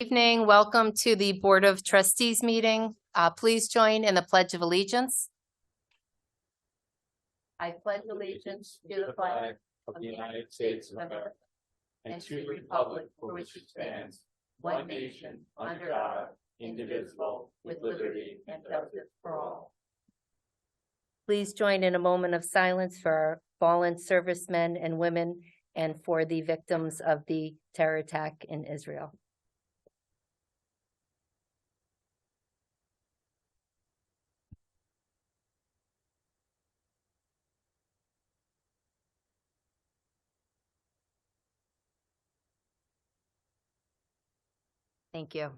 Evening. Welcome to the Board of Trustees meeting. Please join in the Pledge of Allegiance. I pledge allegiance to the flag of the United States of America and to the republic for which it stands, one nation, under God, indivisible, with liberty and justice for all. Please join in a moment of silence for our fallen servicemen and women and for the victims of the terror attack in Israel. Thank you.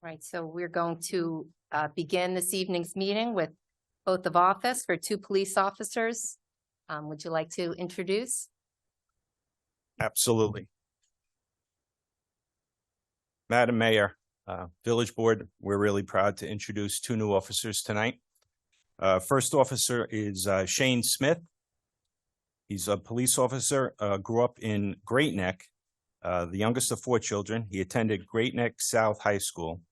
Right, so we're going to begin this evening's meeting with oath of office for two police officers. Would you like to introduce? Absolutely. Madam Mayor, Village Board, we're really proud to introduce two new officers tonight. First officer is Shane Smith. He's a police officer, grew up in Great Neck, the youngest of four children. He attended Great Neck South High School,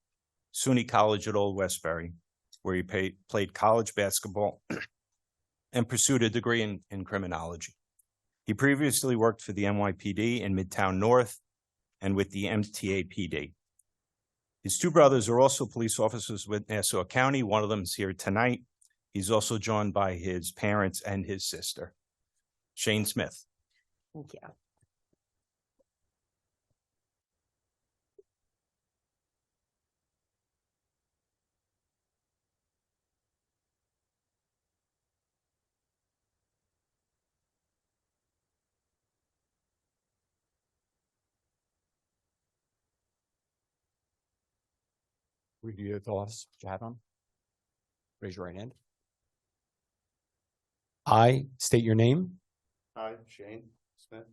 SUNY College at Old Westbury, where he played college basketball and pursued a degree in criminology. He previously worked for the NYPD in Midtown North and with the MTA PD. His two brothers are also police officers with Nassau County. One of them is here tonight. He's also joined by his parents and his sister. Shane Smith. Thank you. Review your thoughts, put your hat on. Raise your right hand. I state your name. I, Shane Smith,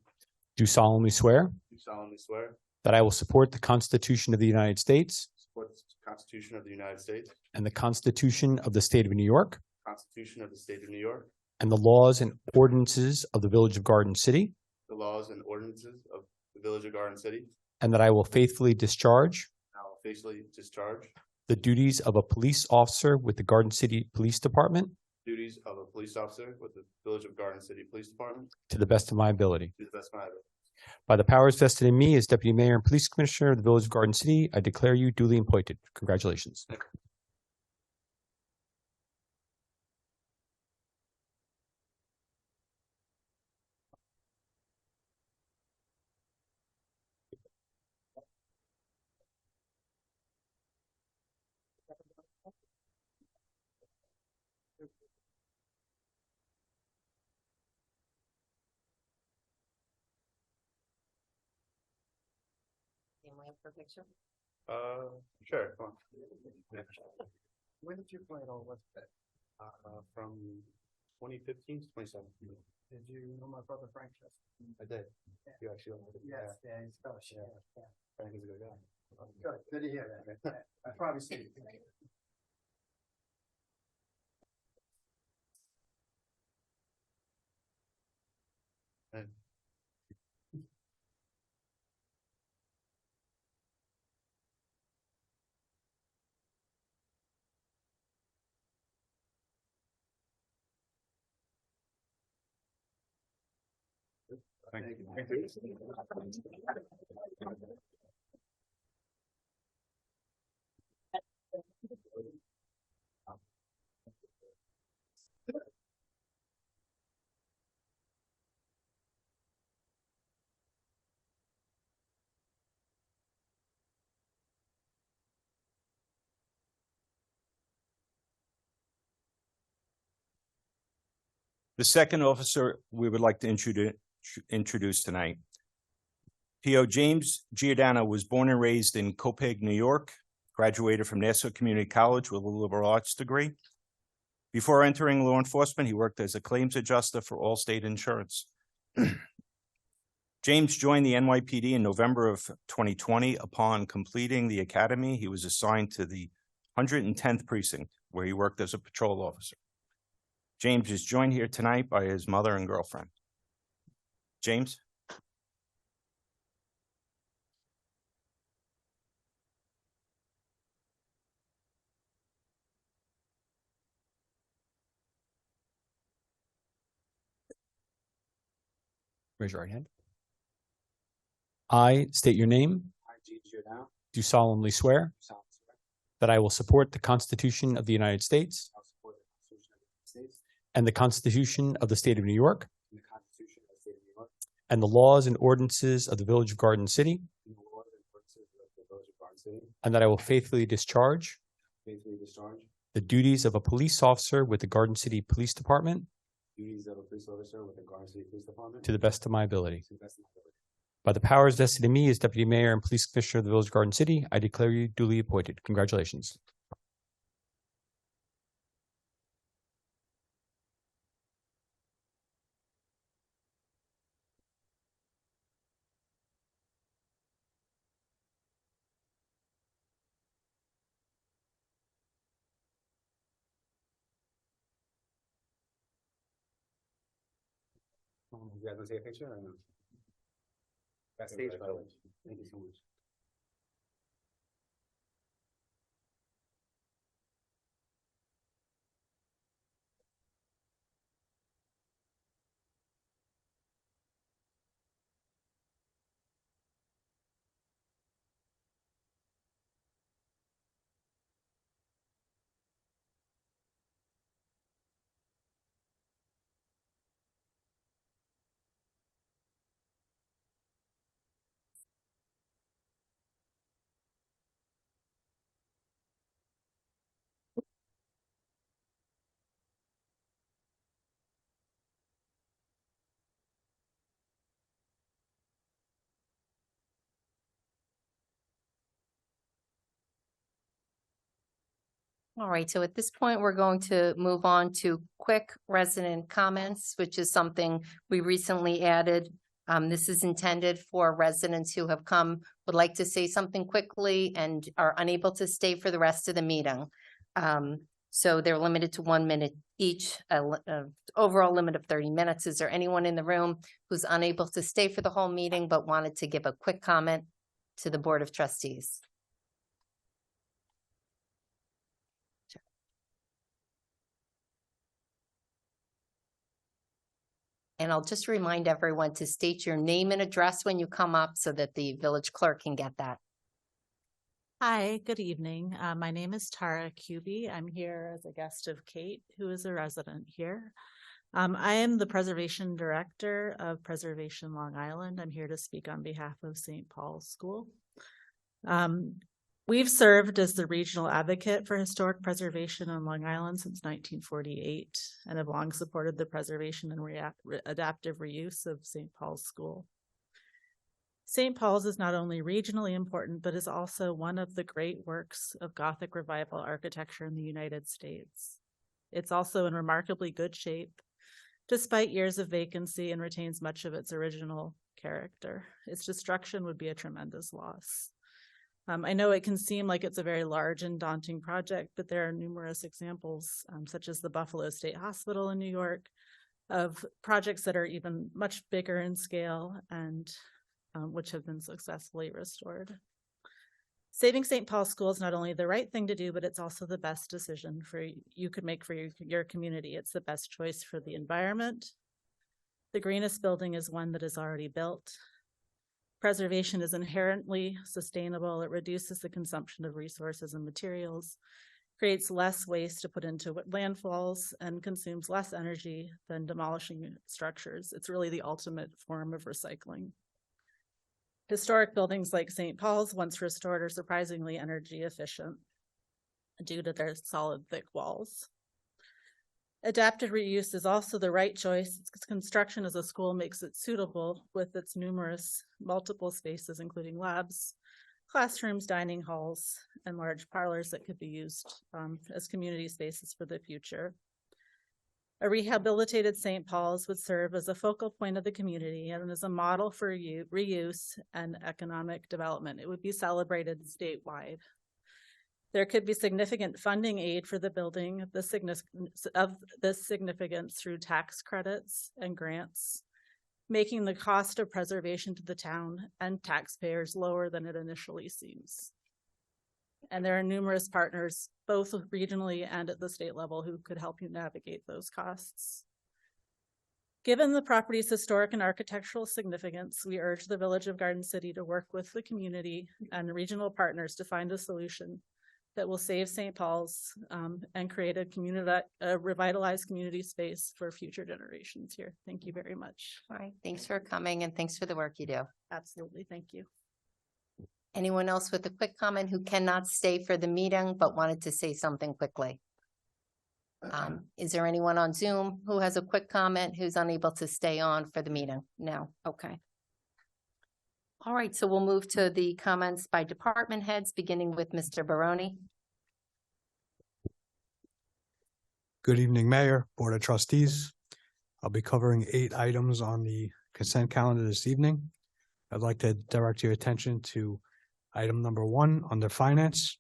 Do solemnly swear do solemnly swear that I will support the Constitution of the United States to support the Constitution of the United States, and the Constitution of the State of New York Constitution of the State of New York, and the laws and ordinances of the Village of Garden City, the laws and ordinances of the Village of Garden City, and that I will faithfully discharge and I will faithfully discharge the duties of a police officer with the Garden City Police Department duties of a police officer with the Village of Garden City Police Department to the best of my ability. to the best of my ability. By the powers vested in me as Deputy Mayor and Police Commissioner of the Village of Garden City, I declare you duly appointed. Congratulations. For a picture? Sure, come on. When did you play at Old Westbury? From 2015 to 2017. Did you know my brother Frank Chester? I did. You actually know him. Yes, yeah, he's fellowship. Yeah. Frank is a good guy. Good to hear that. I probably see you. Thank you. The second officer we would like to introduce tonight. P.O. James Giordano was born and raised in Copiague, New York, graduated from Nassau Community College with a liberal arts degree. Before entering law enforcement, he worked as a claims adjuster for Allstate Insurance. James joined the NYPD in November of 2020. Upon completing the academy, he was assigned to the 110th precinct, where he worked as a patrol officer. James is joined here tonight by his mother and girlfriend. James? Raise your right hand. I state your name, I, Gene Giordano, do solemnly swear solemnly swear that I will support the Constitution of the United States I will support the Constitution of the United States and the Constitution of the State of New York and the Constitution of the State of New York and the laws and ordinances of the Village of Garden City, and the laws and ordinances of the Village of Garden City, and that I will faithfully discharge faithfully discharge the duties of a police officer with the Garden City Police Department the duties of a police officer with the Garden City Police Department to to the best of my ability. the best of my ability. By the powers vested in me as Deputy Mayor and Police Commissioner of the Village of Garden City, I declare you duly appointed. Congratulations. You guys want to take a picture or no? Backstage, by the way. Thank you so much. All right, so at this point, we're going to move on to quick resident comments, which is something we recently added. This is intended for residents who have come, would like to say something quickly and are unable to stay for the rest of the meeting. So they're limited to 1 minute each, overall limit of 30 minutes. Is there anyone in the room who's unable to stay for the whole meeting but wanted to give a quick comment to the Board of Trustees? And I'll just remind everyone to state your name and address when you come up so that the village clerk can get that. Hi, good evening. My name is Tara Kuby. I'm here as a guest of Kate, who is a resident here. I am the Preservation Director of Preservation Long Island. I'm here to speak on behalf of St. Paul's School. We've served as the regional advocate for historic preservation on Long Island since 1948 and have long supported the preservation and adaptive reuse of St. Paul's School. St. Paul's is not only regionally important, but is also one of the great works of Gothic Revival architecture in the United States. It's also in remarkably good shape, despite years of vacancy, and retains much of its original character. Its destruction would be a tremendous loss. I know it can seem like it's a very large and daunting project, but there are numerous examples, such as the Buffalo State Hospital in New York, of projects that are even much bigger in scale and which have been successfully restored. Saving St. Paul's School is not only the right thing to do, but it's also the best decision you could make for your community. It's the best choice for the environment. The greenest building is one that is already built. Preservation is inherently sustainable. It reduces the consumption of resources and materials, creates less waste to put into landfalls, and consumes less energy than demolishing structures. It's really the ultimate form of recycling. Historic buildings like St. Paul's, once restored, are surprisingly energy efficient due to their solid, thick walls. Adaptive reuse is also the right choice. Its construction as a school makes it suitable with its numerous multiple spaces, including labs, classrooms, dining halls, and large parlors that could be used as community spaces for the future. A rehabilitated St. Paul's would serve as a focal point of the community and as a model for reuse and economic development. It would be celebrated statewide. There could be significant funding aid for the building of this significance through tax credits and grants making the cost of preservation to the town and taxpayers lower than it initially seems. And there are numerous partners, both regionally and at the state level, who could help you navigate those costs. Given the property's historic and architectural significance, we urge the Village of Garden City to work with the community and regional partners to find a solution that will save St. Paul's and create a revitalized community space for future generations here. Thank you very much. All right, thanks for coming and thanks for the work you do. Absolutely, thank you. Anyone else with a quick comment who cannot stay for the meeting but wanted to say something quickly? Is there anyone on Zoom who has a quick comment who's unable to stay on for the meeting? No, okay. All right, so we'll move to the comments by department heads, beginning with Mr. Baroni. Good evening, Mayor, Board of Trustees. I'll be covering 8 items on the consent calendar this evening. I'd like to direct your attention to item number 1 under finance.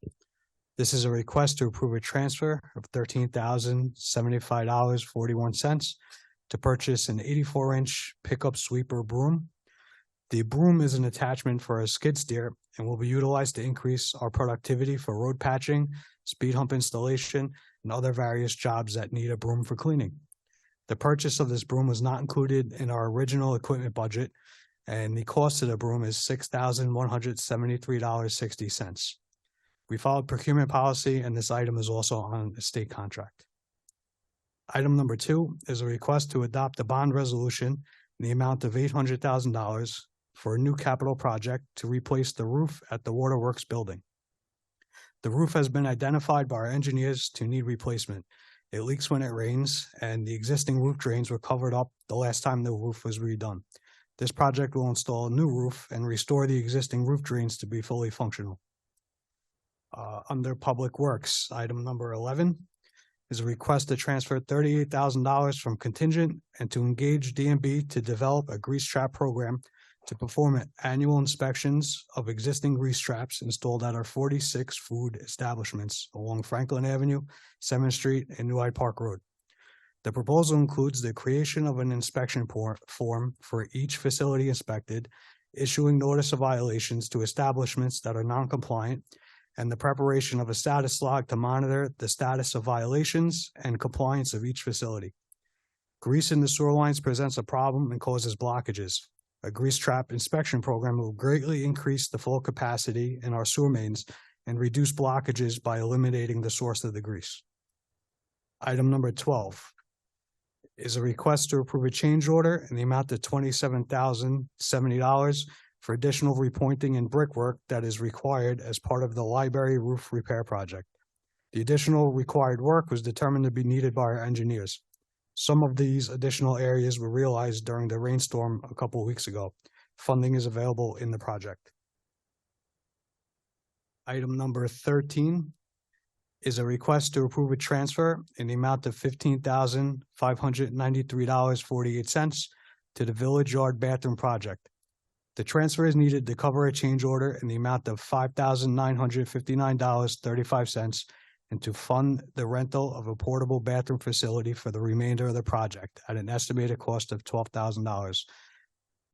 This is a request to approve a transfer of $13,075.41 to purchase an 84-inch pickup sweeper broom. The broom is an attachment for a skid steer and will be utilized to increase our productivity for road patching, speed hump installation, and other various jobs that need a broom for cleaning. The purchase of this broom was not included in our original equipment budget, and the cost of the broom is $6,173.60. We followed procurement policy, and this item is also on a state contract. Item number 2 is a request to adopt a bond resolution in the amount of $800,000 for a new capital project to replace the roof at the Waterworks building. The roof has been identified by our engineers to need replacement. It leaks when it rains, and the existing roof drains were covered up the last time the roof was redone. This project will install a new roof and restore the existing roof drains to be fully functional. Under Public Works, item number 11 is a request to transfer $38,000 from contingent and to engage DMB to develop a grease trap program to perform annual inspections of existing grease traps installed at our 46 food establishments along Franklin Avenue, 7th Street, and New Hyde Park Road. The proposal includes the creation of an inspection form for each facility inspected, issuing notice of violations to establishments that are non-compliant, and the preparation of a status log to monitor the status of violations and compliance of each facility. Grease in the sewer lines presents a problem and causes blockages. A grease trap inspection program will greatly increase the flow capacity in our sewer mains and reduce blockages by eliminating the source of the grease. Item number 12 is a request to approve a change order in the amount of $27,070 for additional repointing and brickwork that is required as part of the library roof repair project. The additional required work was determined to be needed by our engineers. Some of these additional areas were realized during the rainstorm a couple of weeks ago. Funding is available in the project. Item number 13 is a request to approve a transfer in the amount of $15,593.48 to the Village Yard Bathroom Project. The transfer is needed to cover a change order in the amount of $5,959.35 and to fund the rental of a portable bathroom facility for the remainder of the project at an estimated cost of $12,000.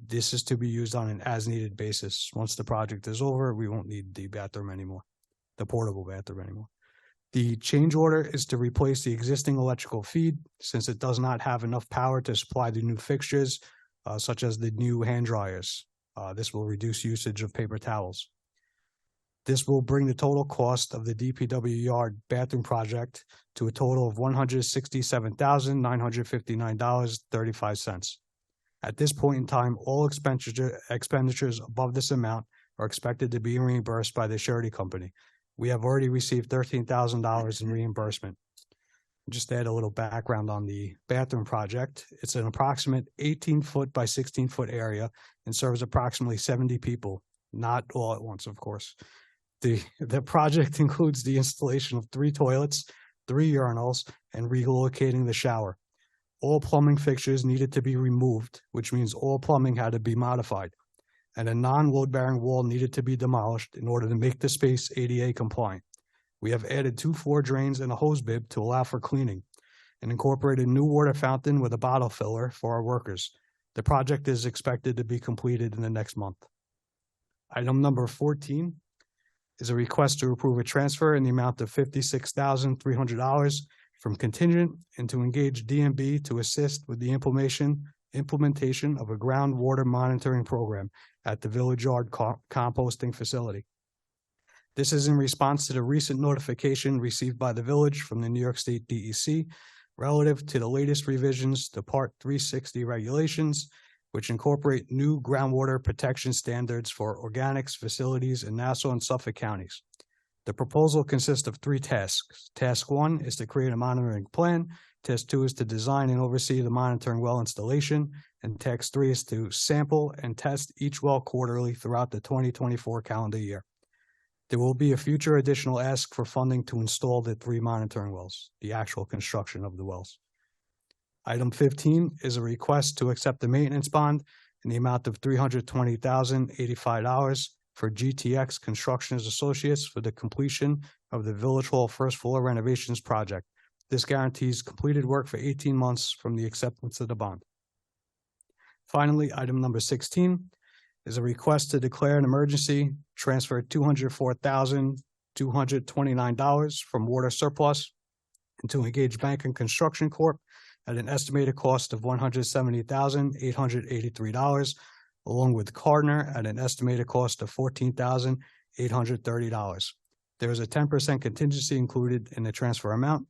This is to be used on an as-needed basis. Once the project is over, we won't need the bathroom anymore, the portable bathroom anymore. The change order is to replace the existing electrical feed since it does not have enough power to supply the new fixtures, such as the new hand dryers. This will reduce usage of paper towels. This will bring the total cost of the DPW yard bathroom project to a total of $167,959.35. At this point in time, all expenditures above this amount are expected to be reimbursed by the surety company. We have already received $13,000 in reimbursement. Just to add a little background on the bathroom project, it's an approximate 18-foot by 16-foot area and serves approximately 70 people, not all at once, of course. The project includes the installation of 3 toilets, 3 urinals, and relocating the shower. All plumbing fixtures needed to be removed, which means all plumbing had to be modified, and a non-load-bearing wall needed to be demolished in order to make the space ADA compliant. We have added 2 floor drains and a hose bib to allow for cleaning and incorporated a new water fountain with a bottle filler for our workers. The project is expected to be completed in the next month. Item number 14 is a request to approve a transfer in the amount of $56,300 from contingent and to engage DMB to assist with the implementation of a groundwater monitoring program at the Village Yard composting facility. This is in response to the recent notification received by the village from the New York State DEC relative to the latest revisions to Part 360 regulations, which incorporate new groundwater protection standards for organics facilities in Nassau and Suffolk counties. The proposal consists of 3 tasks. Task 1 is to create a monitoring plan. Task 2 is to design and oversee the monitoring well installation. And task 3 is to sample and test each well quarterly throughout the 2024 calendar year. There will be a future additional ask for funding to install the 3 monitoring wells, the actual construction of the wells. Item 15 is a request to accept the maintenance bond in the amount of $320,085 for GTX Construction Associates for the completion of the Village Hall first floor renovations project. This guarantees completed work for 18 months from the acceptance of the bond. Finally, item number 16 is a request to declare an emergency, transfer $204,229 from water surplus and to engage Bank and Construction Corp. At an estimated cost of $170,883, along with Cardner at an estimated cost of $14,830. There is a 10% contingency included in the transfer amount.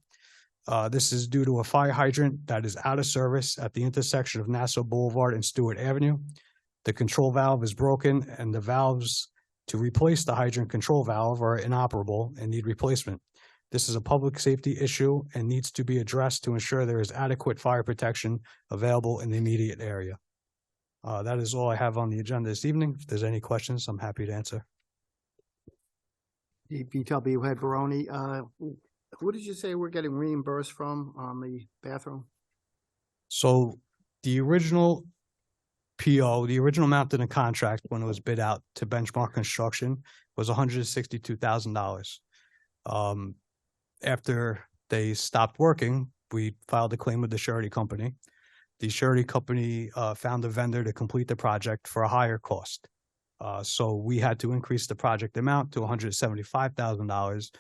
This is due to a fire hydrant that is out of service at the intersection of Nassau Boulevard and Stewart Avenue. The control valve is broken and the valves to replace the hydrant control valve are inoperable and need replacement. This is a public safety issue and needs to be addressed to ensure there is adequate fire protection available in the immediate area. That is all I have on the agenda this evening. If there's any questions, I'm happy to answer. DPW head Barone, who did you say we're getting reimbursed from on the bathroom? So the original PO, the original amount in the contract when it was bid out to Benchmark Construction was $162,000. After they stopped working, we filed a claim with the surety company. The surety company found a vendor to complete the project for a higher cost. So we had to increase the project amount to $175,000.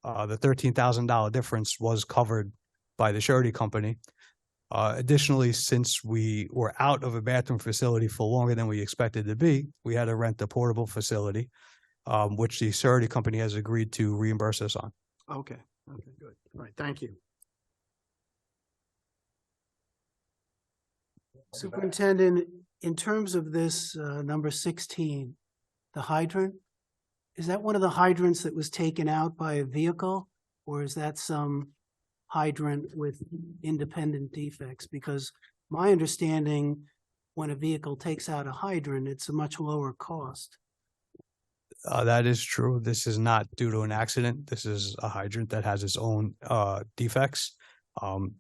The $13,000 difference was covered by the surety company. Additionally, since we were out of a bathroom facility for longer than we expected to be, we had to rent a portable facility, which the surety company has agreed to reimburse us on. Okay, good. All right, thank you. Superintendent, in terms of this number 16, the hydrant, is that one of the hydrants that was taken out by a vehicle? Or is that some hydrant with independent defects? Because my understanding, when a vehicle takes out a hydrant, it's a much lower cost. That is true. This is not due to an accident. This is a hydrant that has its own defects.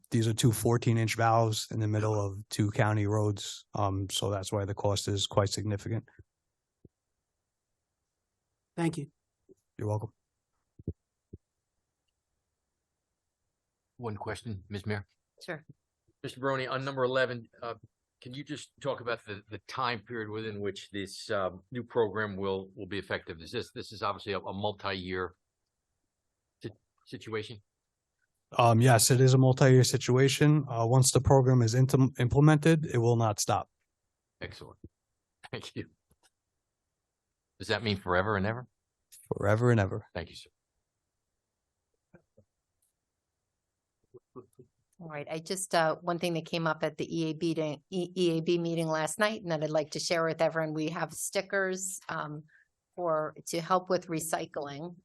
These are 2 14-inch valves in the middle of 2 county roads. So that's why the cost is quite significant. Thank you. You're welcome. One question, Ms. Mayor. Sure. Mr. Barone, on number 11, can you just talk about the time period within which this new program will be effective? This is obviously a multi-year situation? Yes, it is a multi-year situation. Once the program is implemented, it will not stop. Excellent. Thank you. Does that mean forever and ever? Forever and ever. Thank you, sir. All right, I just, one thing that came up at the EAB meeting last night and that I'd like to share with everyone, we have stickers to help with recycling,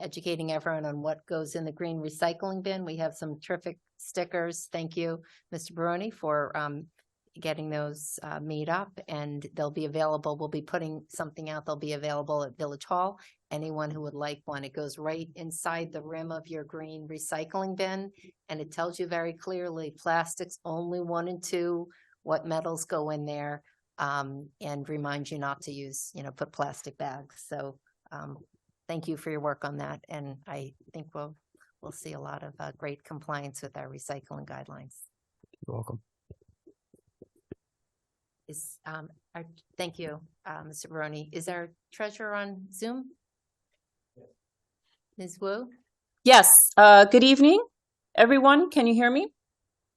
educating everyone on what goes in the green recycling bin. We have some terrific stickers. Thank you, Mr. Barone, for getting those made up, and they'll be available. We'll be putting something out. They'll be available at Village Hall. Anyone who would like one, it goes right inside the rim of your green recycling bin, and it tells you very clearly plastics only 1 and 2, what metals go in there, and reminds you not to use, put plastic bags. So thank you for your work on that, and I think we'll see a lot of great compliance with our recycling guidelines. You're welcome. Is, thank you, Mr. Barone. Is our treasurer on Zoom? Ms. Wu? Yes, good evening, everyone. Can you hear me?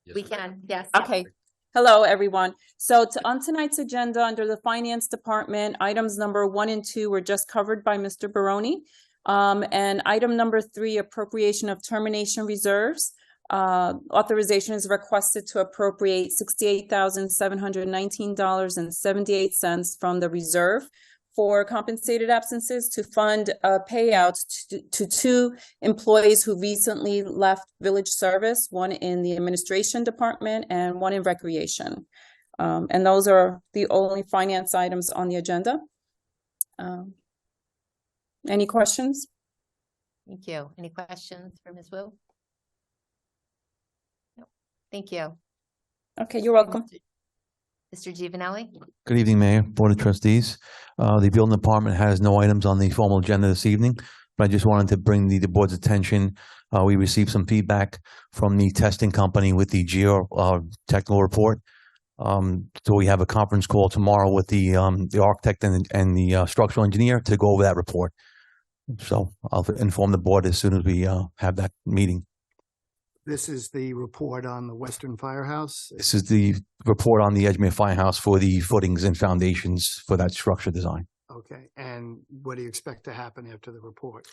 Yes, We ma'am. can, yes. Okay. Hello, everyone. So on tonight's agenda, under the Finance Department, items number 1 and 2 were just covered by Mr. Barone. And item number 3, appropriation of termination reserves. Authorization is requested to appropriate $68,719.78 from the reserve for compensated absences to fund payouts to 2 employees who recently left village service, one in the administration department and one in recreation. And those are the only finance items on the agenda. Any questions? Thank you. Any questions for Ms. Wu? No. Thank you. Okay, you're welcome. Mr. Giovanelli? Good evening, Mayor, Board of Trustees. The Building Department has no items on the formal agenda this evening, but I just wanted to bring the board's attention. We received some feedback from the testing company with the technical report. So we have a conference call tomorrow with the architect and the structural engineer to go over that report. So I'll inform the board as soon as we have that meeting. This is the report on the Western Firehouse. This is the report on the Edgemere Firehouse for the footings and foundations for that structure design. Okay, and what do you expect to happen after the report?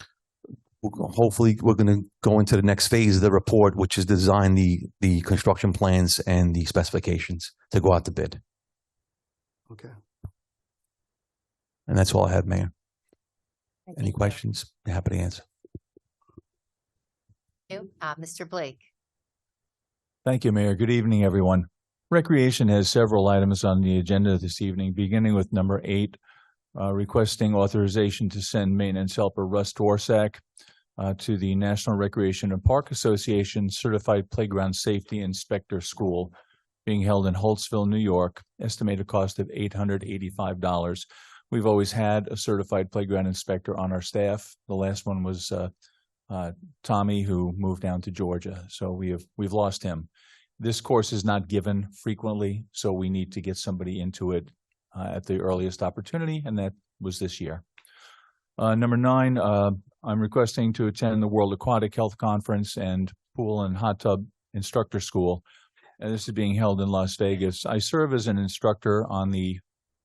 Hopefully, we're going to go into the next phase of the report, which is design the construction plans and the specifications to go out to bid. Okay. And that's all I have, Mayor. Thank Any you. questions? Happy to answer. Thank you. Mr. Blake? Thank you, Mayor. Good evening, everyone. Recreation has several items on the agenda this evening, beginning with number 8, requesting authorization to send maintenance helper Russ Dorsack to the National Recreation and Park Association Certified Playground Safety Inspector School being held in Holtzville, New York, estimated cost of $885. We've always had a certified playground inspector on our staff. The last one was Tommy, who moved down to Georgia. So we've lost him. This course is not given frequently, so we need to get somebody into it at the earliest opportunity, and that was this year. Number 9, I'm requesting to attend the World Aquatic Health Conference and Pool and Hot Tub Instructor School. And this is being held in Las Vegas. I serve as an instructor on the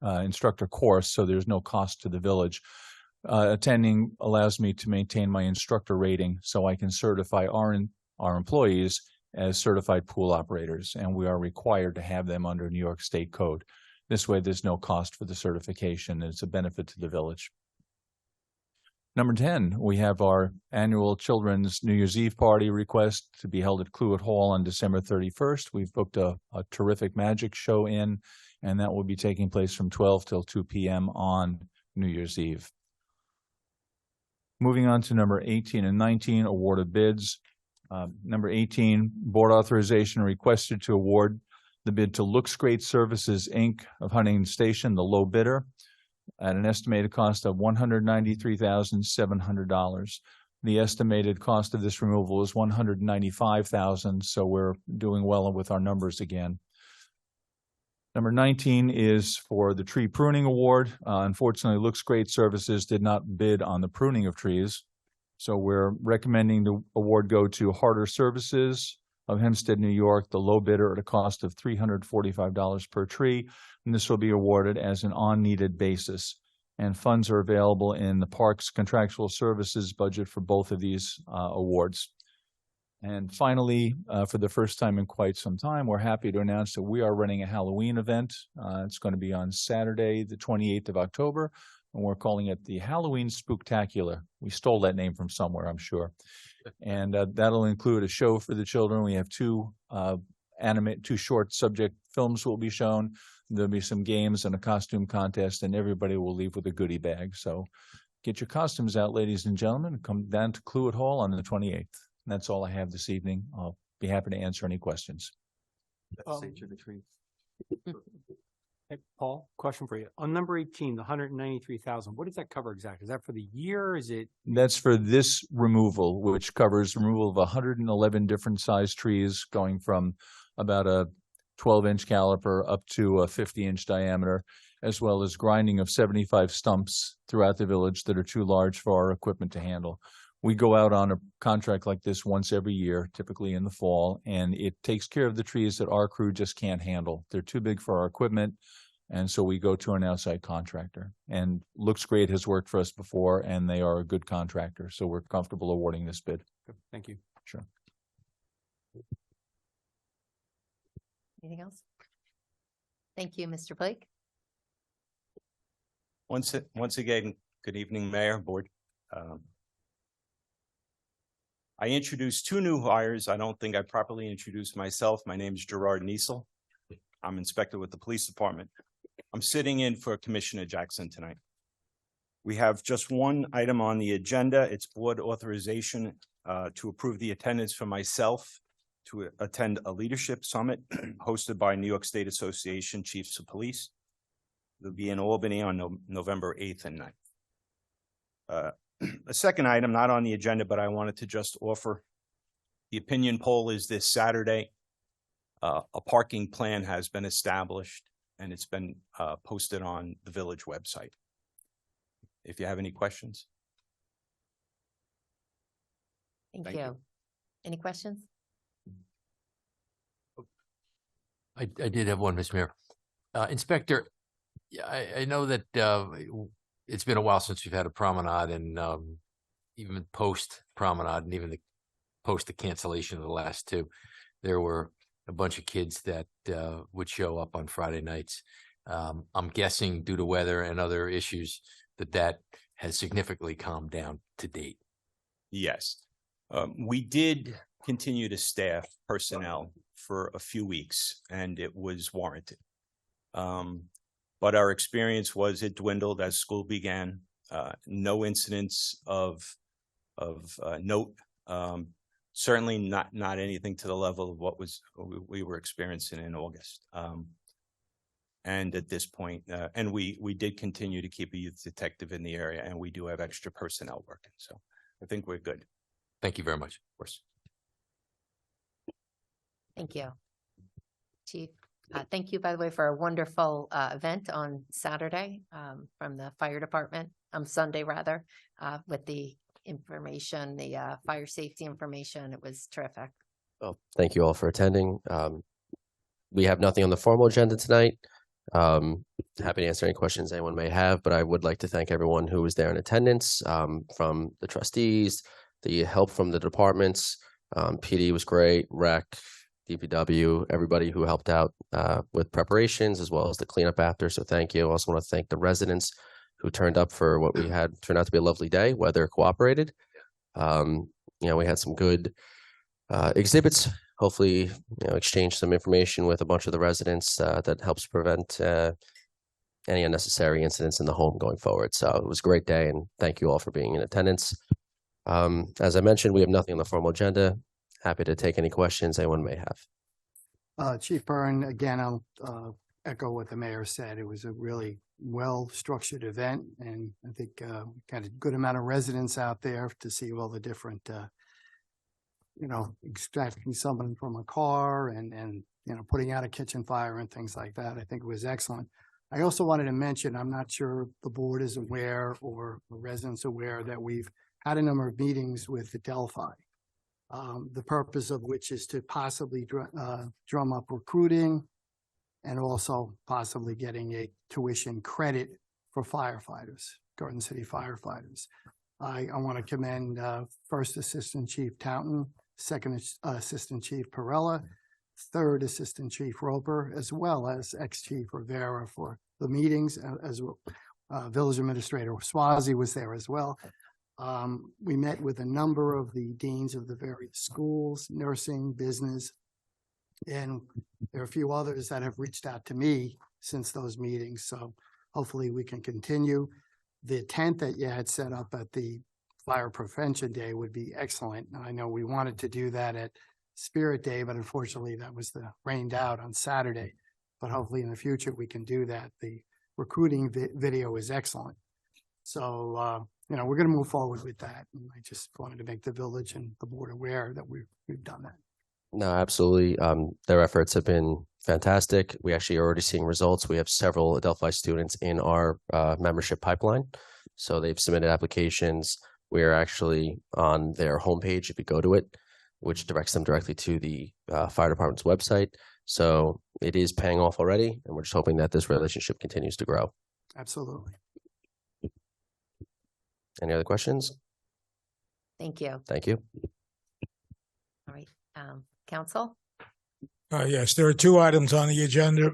instructor course, so there's no cost to the village. Attending allows me to maintain my instructor rating so I can certify our employees as certified pool operators, and we are required to have them under New York State Code. This way, there's no cost for the certification, and it's a benefit to the village. Number 10, we have our annual Children's New Year's Eve party request to be held at Cluett Hall on December 31st. We've booked a terrific magic show in, and that will be taking place from 12 till 2 p.m. on New Year's Eve. Moving on to number 18 and 19, award of bids. Number 18, board authorization requested to award the bid to Looks Great Services, Inc. of Huntington Station, the low bidder, at an estimated cost of $193,700. The estimated cost of this removal is $195,000, so we're doing well with our numbers again. Number 19 is for the tree pruning award. Unfortunately, Looks Great Services did not bid on the pruning of trees, so we're recommending the award go to Harder Services of Hempstead, New York, the low bidder at a cost of $345 per tree, and this will be awarded as an on-needed basis. And funds are available in the park's contractual services budget for both of these awards. And finally, for the first time in quite some time, we're happy to announce that we are running a Halloween event. It's going to be on Saturday, the 28th of October, and we're calling it the Halloween Spooktacular. We stole that name from somewhere, I'm sure. And that'll include a show for the children. We have 2 short subject films will be shown. There'll be some games and a costume contest, and everybody will leave with a goodie bag. So get your costumes out, ladies and gentlemen, and come down to Cluett Hall on the 28th. And that's all I have this evening. I'll be happy to answer any questions. Hey, Paul, question for you. On number 18, the $193,000, what does that cover exactly? Is that for the year? Is it? That's for this removal, which covers removal of 111 different size trees, going from about a 12-inch caliper up to a 50-inch diameter, as well as grinding of 75 stumps throughout the village that are too large for our equipment to handle. We go out on a contract like this once every year, typically in the fall, and it takes care of the trees that our crew just can't handle. They're too big for our equipment, and so we go to an outside contractor. And Looks Great has worked for us before, and they are a good contractor, so we're comfortable awarding this bid. Thank you. Sure. Anything else? Thank you, Mr. Blake. Once again, good evening, Mayor, Board. I introduced two new hires. I don't think I properly introduced myself. My name is Gerard Niesel. I'm inspector with the police department. I'm sitting in for Commissioner Jackson tonight. We have just one item on the agenda. It's board authorization to approve the attendance for myself to attend a leadership summit hosted by New York State Association Chiefs of Police. It'll be in Albany on November 8th and 9th. A second item, not on the agenda, but I wanted to just offer. The opinion poll is this Saturday. A parking plan has been established and it's been posted on the village website. If you have any questions. Thank you. Any questions? I did have one, Mr. Mayor. Inspector, I know that it's been a while since we've had a promenade, and even post promenade, and even post the cancellation of the last two, there were a bunch of kids that would show up on Friday nights. I'm guessing due to weather and other issues that has significantly calmed down to date. Yes. We did continue to staff personnel for a few weeks and it was warranted. But our experience was it dwindled as school began. No incidents of note. Certainly not anything to the level of what we were experiencing in August. And at this point, and we did continue to keep a youth detective in the area, and we do have extra personnel working. So I think we're good. Thank you very much. Of course. Thank you. Chief, thank you, by the way, for a wonderful event on Saturday from the fire department, Sunday rather, with the information, the fire safety information. It was terrific. Well, thank you all for attending. We have nothing on the formal agenda tonight. Happy to answer any questions anyone may have, but I would like to thank everyone who was there in attendance, from the trustees, the help from the departments. PD was great, rec, DPW, everybody who helped out with preparations as well as the cleanup after. So thank you. I also want to thank the residents who turned up for what we had turned out to be a lovely day. Weather cooperated. We had some good exhibits. Hopefully, exchange some information with a bunch of the residents that helps prevent any unnecessary incidents in the home going forward. So it was a great day, and thank you all for being in attendance. As I mentioned, we have nothing on the formal agenda. Happy to take any questions anyone may have. Chief Byrne, again, I'll echo what the mayor said. It was a really well-structured event, and I think got a good amount of residents out there to see all the different extracting someone from a car and putting out a kitchen fire and things like that. I think it was excellent. I also wanted to mention, I'm not sure the board is aware or the residents aware that we've had a number of meetings with the Delphi. The purpose of which is to possibly drum up recruiting and also possibly getting a tuition credit for firefighters, Garden City firefighters. I want to commend First Assistant Chief Taunton, Second Assistant Chief Perella, Third Assistant Chief Roper, as well as ex-Chief Rivera for the meetings, as well. Village Administrator Swazi was there as well. We met with a number of the deans of the various schools, nursing, business, and there are a few others that have reached out to me since those meetings. So hopefully we can continue. The tent that you had set up at the Fire Prevention Day would be excellent. And I know we wanted to do that at Spirit Day, but unfortunately that was rained out on Saturday. But hopefully in the future we can do that. The recruiting video is excellent. So, we're going to move forward with that. And I just wanted to make the village and the board aware that we've done that. No, absolutely. Their efforts have been fantastic. We actually are already seeing results. We have several Adelphi students in our membership pipeline. So they've submitted applications. We're actually on their homepage, if you go to it, which directs them directly to the fire department's website. So it is paying off already, and we're just hoping that this relationship continues to grow. Absolutely. Any other questions? Thank you. Thank you. All right, council? Yes, there are two items on the agenda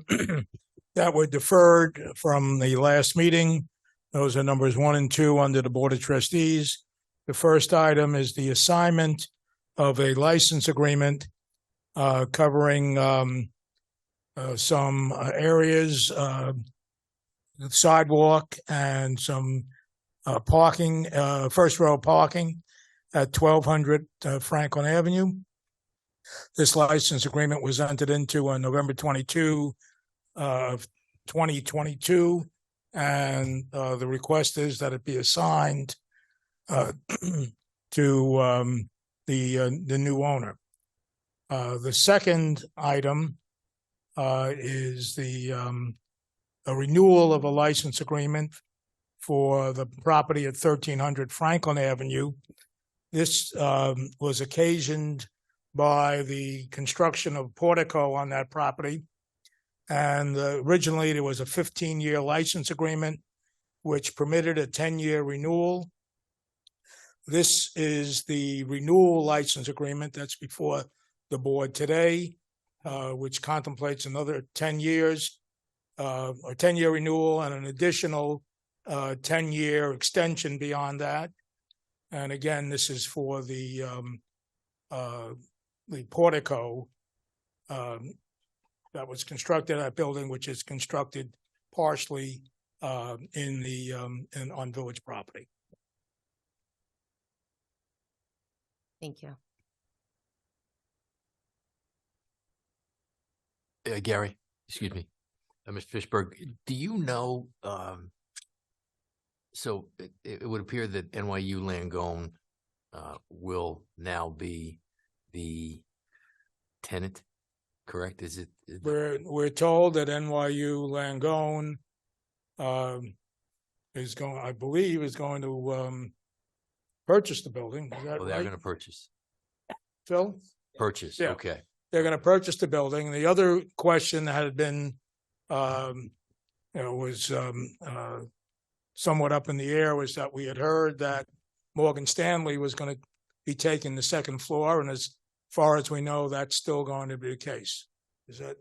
that were deferred from the last meeting. Those are numbers 1 and 2 under the Board of Trustees. The first item is the assignment of a license agreement covering some areas, sidewalk and some parking, first row parking at 1200 Franklin Avenue. This license agreement was entered into on November 22 of 2022, and the request is that it be assigned to the new owner. The second item is a renewal of a license agreement for the property at 1300 Franklin Avenue. This was occasioned by the construction of portico on that property. And originally there was a 15-year license agreement, which permitted a 10-year renewal. This is the renewal license agreement that's before the board today, which contemplates another 10 years, a 10-year renewal and an additional 10-year extension beyond that. And again, this is for the portico that was constructed, that building, which is constructed partially on village property. Thank you. Gary, excuse me, Mr. Fishberg, do you know, so it would appear that NYU Langone will now be the tenant, correct? Is it? We're told that NYU Langone is going, I believe, is going to purchase the building. Is that Oh, they're right, going to purchase. Phil? Purchase, Yeah. okay. They're going to purchase the building. The other question that had been, was somewhat up in the air was that we had heard that Morgan Stanley was going to be taking the second floor, and as far as we know, that's still going to be the case. Is that?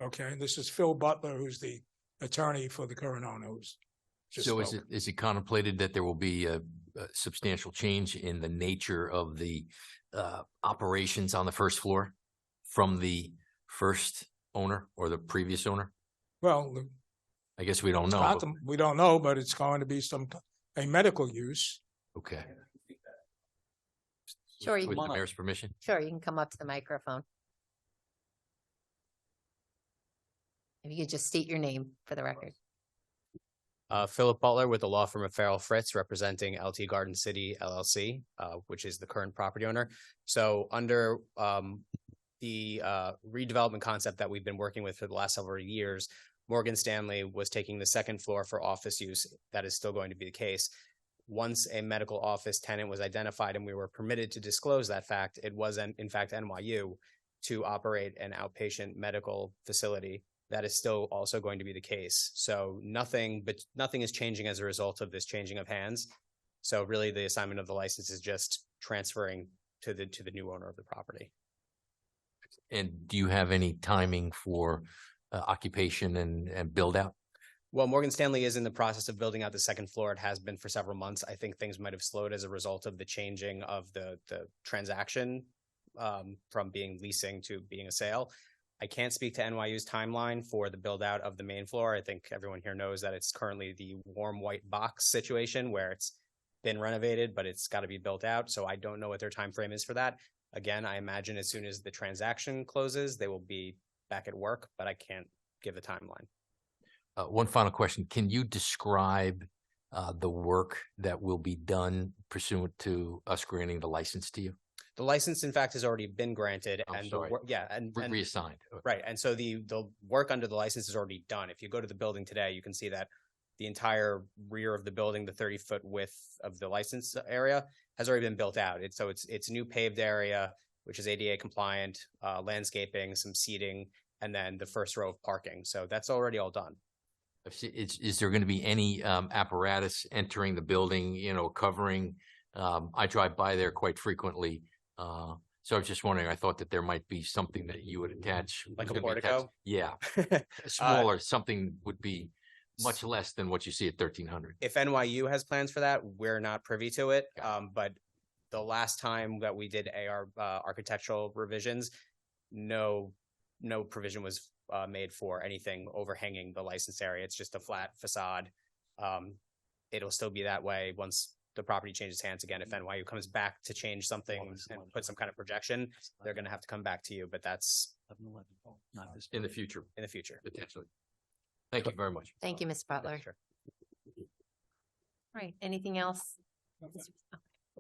Okay, this is Phil Butler, who's the attorney for the current owner. Who's just So spoke. is it contemplated that there will be a substantial change in the nature of the operations on the first floor from the first owner or the previous owner? Well, I guess we don't know. but- we don't know, but it's going to be a medical use. Okay. Sure, you With can, the mayor's permission? sure, you can come up to the microphone. If you could just state your name for the record. Philip Butler with the law firm of Farrell Fritz, representing LT Garden City LLC, which is the current property owner. So under the redevelopment concept that we've been working with for the last several years, Morgan Stanley was taking the second floor for office use. That is still going to be the case. Once a medical office tenant was identified and we were permitted to disclose that fact, it was in fact NYU to operate an outpatient medical facility. That is still also going to be the case. So nothing is changing as a result of this changing of hands. So really the assignment of the license is just transferring to the new owner of the property. And do you have any timing for occupation and build out? Well, Morgan Stanley is in the process of building out the second floor. It has been for several months. I think things might have slowed as a result of the changing of the transaction from being leasing to being a sale. I can't speak to NYU's timeline for the build out of the main floor. I think everyone here knows that it's currently the warm white box situation where it's been renovated, but it's got to be built out. So I don't know what their time frame is for that. Again, I imagine as soon as the transaction closes, they will be back at work, but I can't give a timeline. One final question. Can you describe the work that will be done pursuant to us granting the license to you? The license, in fact, has already been granted I'm and the sorry. work, yeah, and Reassigned. Okay. right. And so the work under the license is already done. If you go to the building today, you can see that the entire rear of the building, the 30-foot width of the license area has already been built out. It's new paved area, which is ADA compliant, landscaping, some seating, and then the first row of parking. So that's already all done. Is there going to be any apparatus entering the building, you know, covering? I drive by there quite frequently. So I was just wondering, I thought that there might be something that you would attach. Like was a gonna be attached- portico? Yeah. Smaller, something would be much less than what you see at 1300. If NYU has plans for that, we're not privy to it. But the last time that we did AR architectural revisions, no provision was made for anything overhanging the license area. It's just a flat facade. It'll still be that way once the property changes hands again. If NYU comes back to change something and put some kind of projection, they're going to have to come back to you, but that's In the future, in the future. potentially. Thank you very much. Thank you, Ms. Butler. Sure. All right, anything else?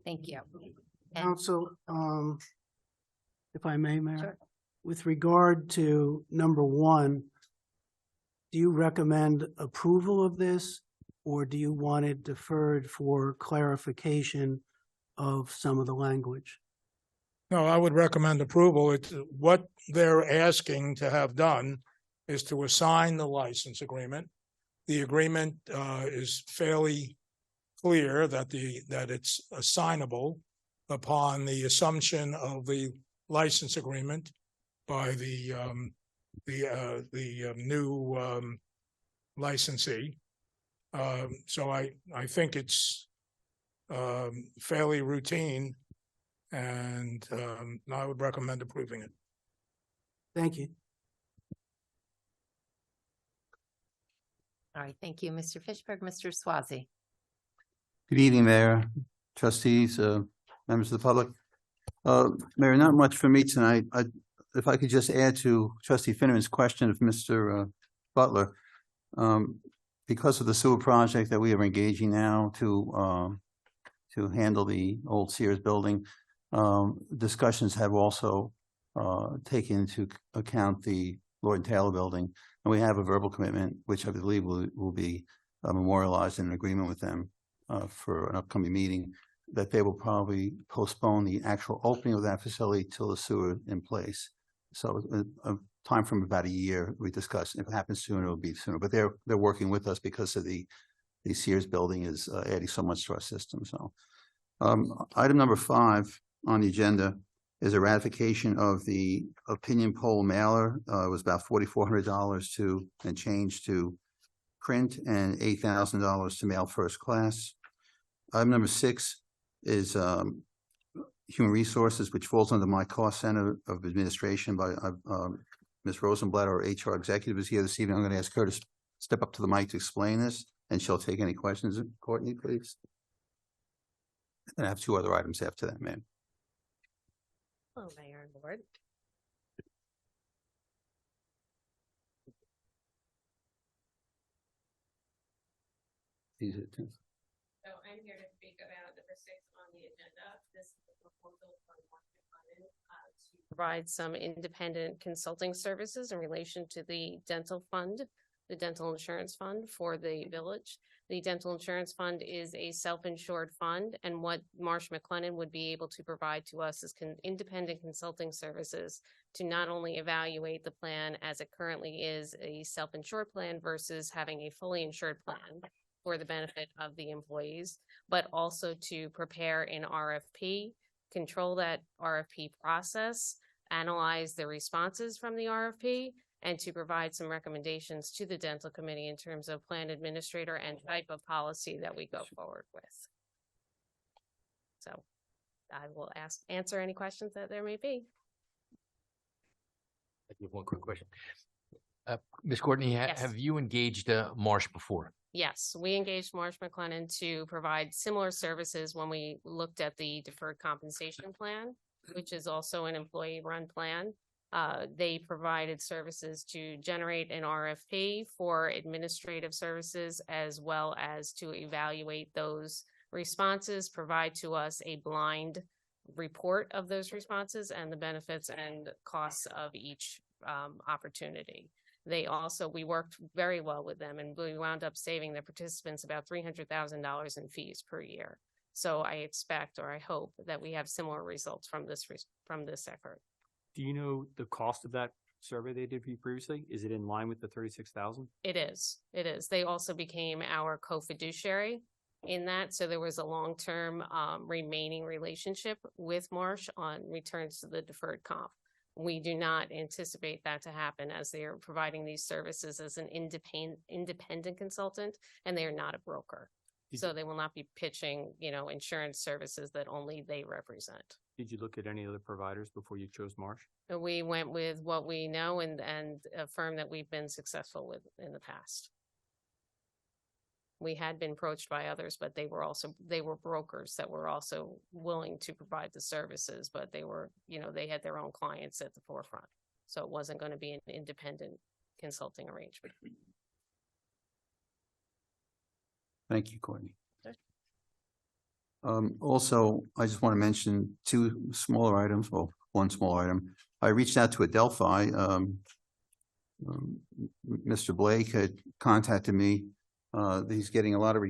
Thank you. And- Council, if I may, Mayor, Sure. with regard to number one, do you recommend approval of this, or do you want it deferred for clarification of some of the language? No, I would recommend approval. It's what they're asking to have done is to assign the license agreement. The agreement is fairly clear that it's assignable upon the assumption of the license agreement by the new licensee. So I think it's fairly routine, and I would recommend approving it. Thank you. All right, thank you, Mr. Fishberg. Mr. Swazi. Good evening, Mayor, trustees, members of the public. Mayor, not much for me tonight. If I could just add to Trustee Finneran's question of Mr. Butler, because of the sewer project that we are engaging now to handle the old Sears building, discussions have also taken into account the Lord and Taylor building, and we have a verbal commitment, which I believe will be memorialized in an agreement with them for an upcoming meeting, that they will probably postpone the actual opening of that facility till the sewer in place. So a time from about a year, we discussed. If it happens sooner, it'll be sooner. But they're working with us because of the Sears building is adding so much to our system. So item number 5 on the agenda is a ratification of the opinion poll mailer. It was about $4,400 and change to print and $8,000 to mail first class. Item number 6 is human resources, which falls under my cost center of administration by Ms. Rosenblatt, our HR executive, is here this evening. I'm going to ask her to step up to the mic to explain this, and she'll take any questions. Courtney, please. And I have 2 other items after that, ma'am. Hello, Mayor and Board. These are two. So I'm here to speak about number 6 on the agenda. This is a proposal from Market Fund to provide some independent consulting services in relation to the dental fund, the dental insurance fund for the village. The dental insurance fund is a self-insured fund, and what Marsh McLennan would be able to provide to us is independent consulting services to not only evaluate the plan as it currently is a self-insured plan versus having a fully insured plan for the benefit of the employees, but also to prepare an RFP, control that RFP process, analyze the responses from the RFP, and to provide some recommendations to the dental committee in terms of plan administrator and type of policy that we go forward with. So I will answer any questions that there may be. I have one quick question. Ms. Courtney, Yes. have you engaged Marsh before? Yes, we engaged Marsh McLennan to provide similar services when we looked at the deferred compensation plan, which is also an employee-run plan. They provided services to generate an RFP for administrative services, as well as to evaluate those responses, provide to us a blind report of those responses and the benefits and costs of each opportunity. They also, we worked very well with them, and we wound up saving the participants about $300,000 in fees per year. So I expect, or I hope, that we have similar results from this effort. Do you know the cost of that survey they did for you previously? Is it in line with the 36,000? It is. They also became our co-fiduciary in that. So there was a long-term remaining relationship with Marsh on returns to the deferred comp. We do not anticipate that to happen, as they are providing these services as an independent consultant, and they are not a broker. So they will not be pitching, insurance services that only they represent. Did you look at any other providers before you chose Marsh? We went with what we know and a firm that we've been successful with in the past. We had been approached by others, but they were brokers that were also willing to provide the services, but they were, they had their own clients at the forefront. So it wasn't going to be an independent consulting arrangement. Thank you, Courtney. Also, I just want to mention two smaller items, well, one small item. I reached out to Adelphi. Mr. Blake had contacted me. He's getting a lot of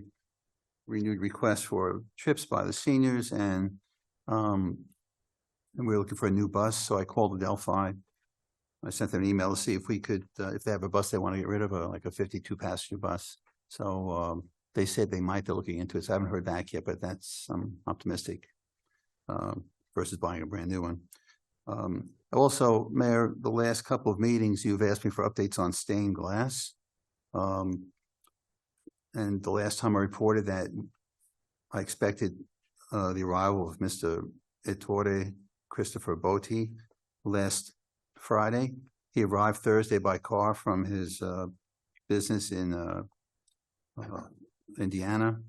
renewed requests for trips by the seniors, and we're looking for a new bus. So I called Adelphi. I sent them an email to see if we could, if they have a bus they want to get rid of, like a 52-passenger bus. So they said they might be looking into it. So I haven't heard back yet, but I'm optimistic versus buying a brand new one. Also, Mayor, the last couple of meetings, you've asked me for updates on stained glass. And the last time I reported that, I expected the arrival of Mr. Ettore Christopher Botti last Friday. He arrived Thursday by car from his business in Indiana,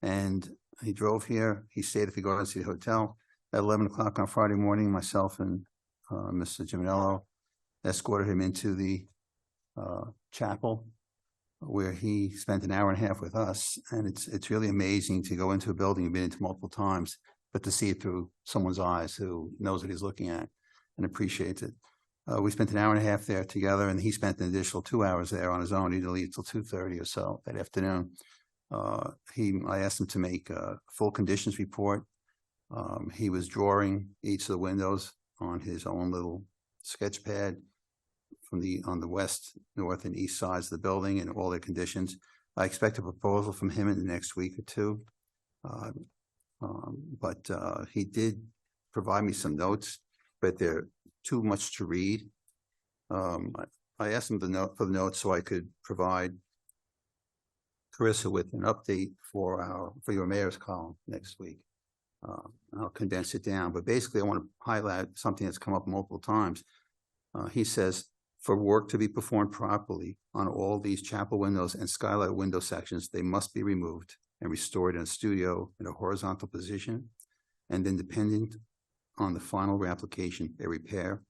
and he drove here. He stayed at the Garden City Hotel. At 11 o'clock on Friday morning, myself and Mr. Giminello escorted him into the chapel, where he spent an hour and a half with us. And it's really amazing to go into a building you've been into multiple times, but to see it through someone's eyes who knows what he's looking at and appreciates it. We spent an hour and a half there together, and he spent an additional 2 hours there on his own. He didn't leave till 2:30 or so that afternoon. I asked him to make a full conditions report. He was drawing each of the windows on his own little sketch pad on the west, north, and east sides of the building and all their conditions. I expect a proposal from him in the next week or two. But he did provide me some notes, but they're too much to read. I asked him for the notes so I could provide Carissa with an update for your mayor's column next week. I'll condense it down, but basically I want to highlight something that's come up multiple times. He says, for work to be performed properly on all these chapel windows and skylight window sections, they must be removed and restored in a studio in a horizontal position, and then dependent on the final reapplication, a repair,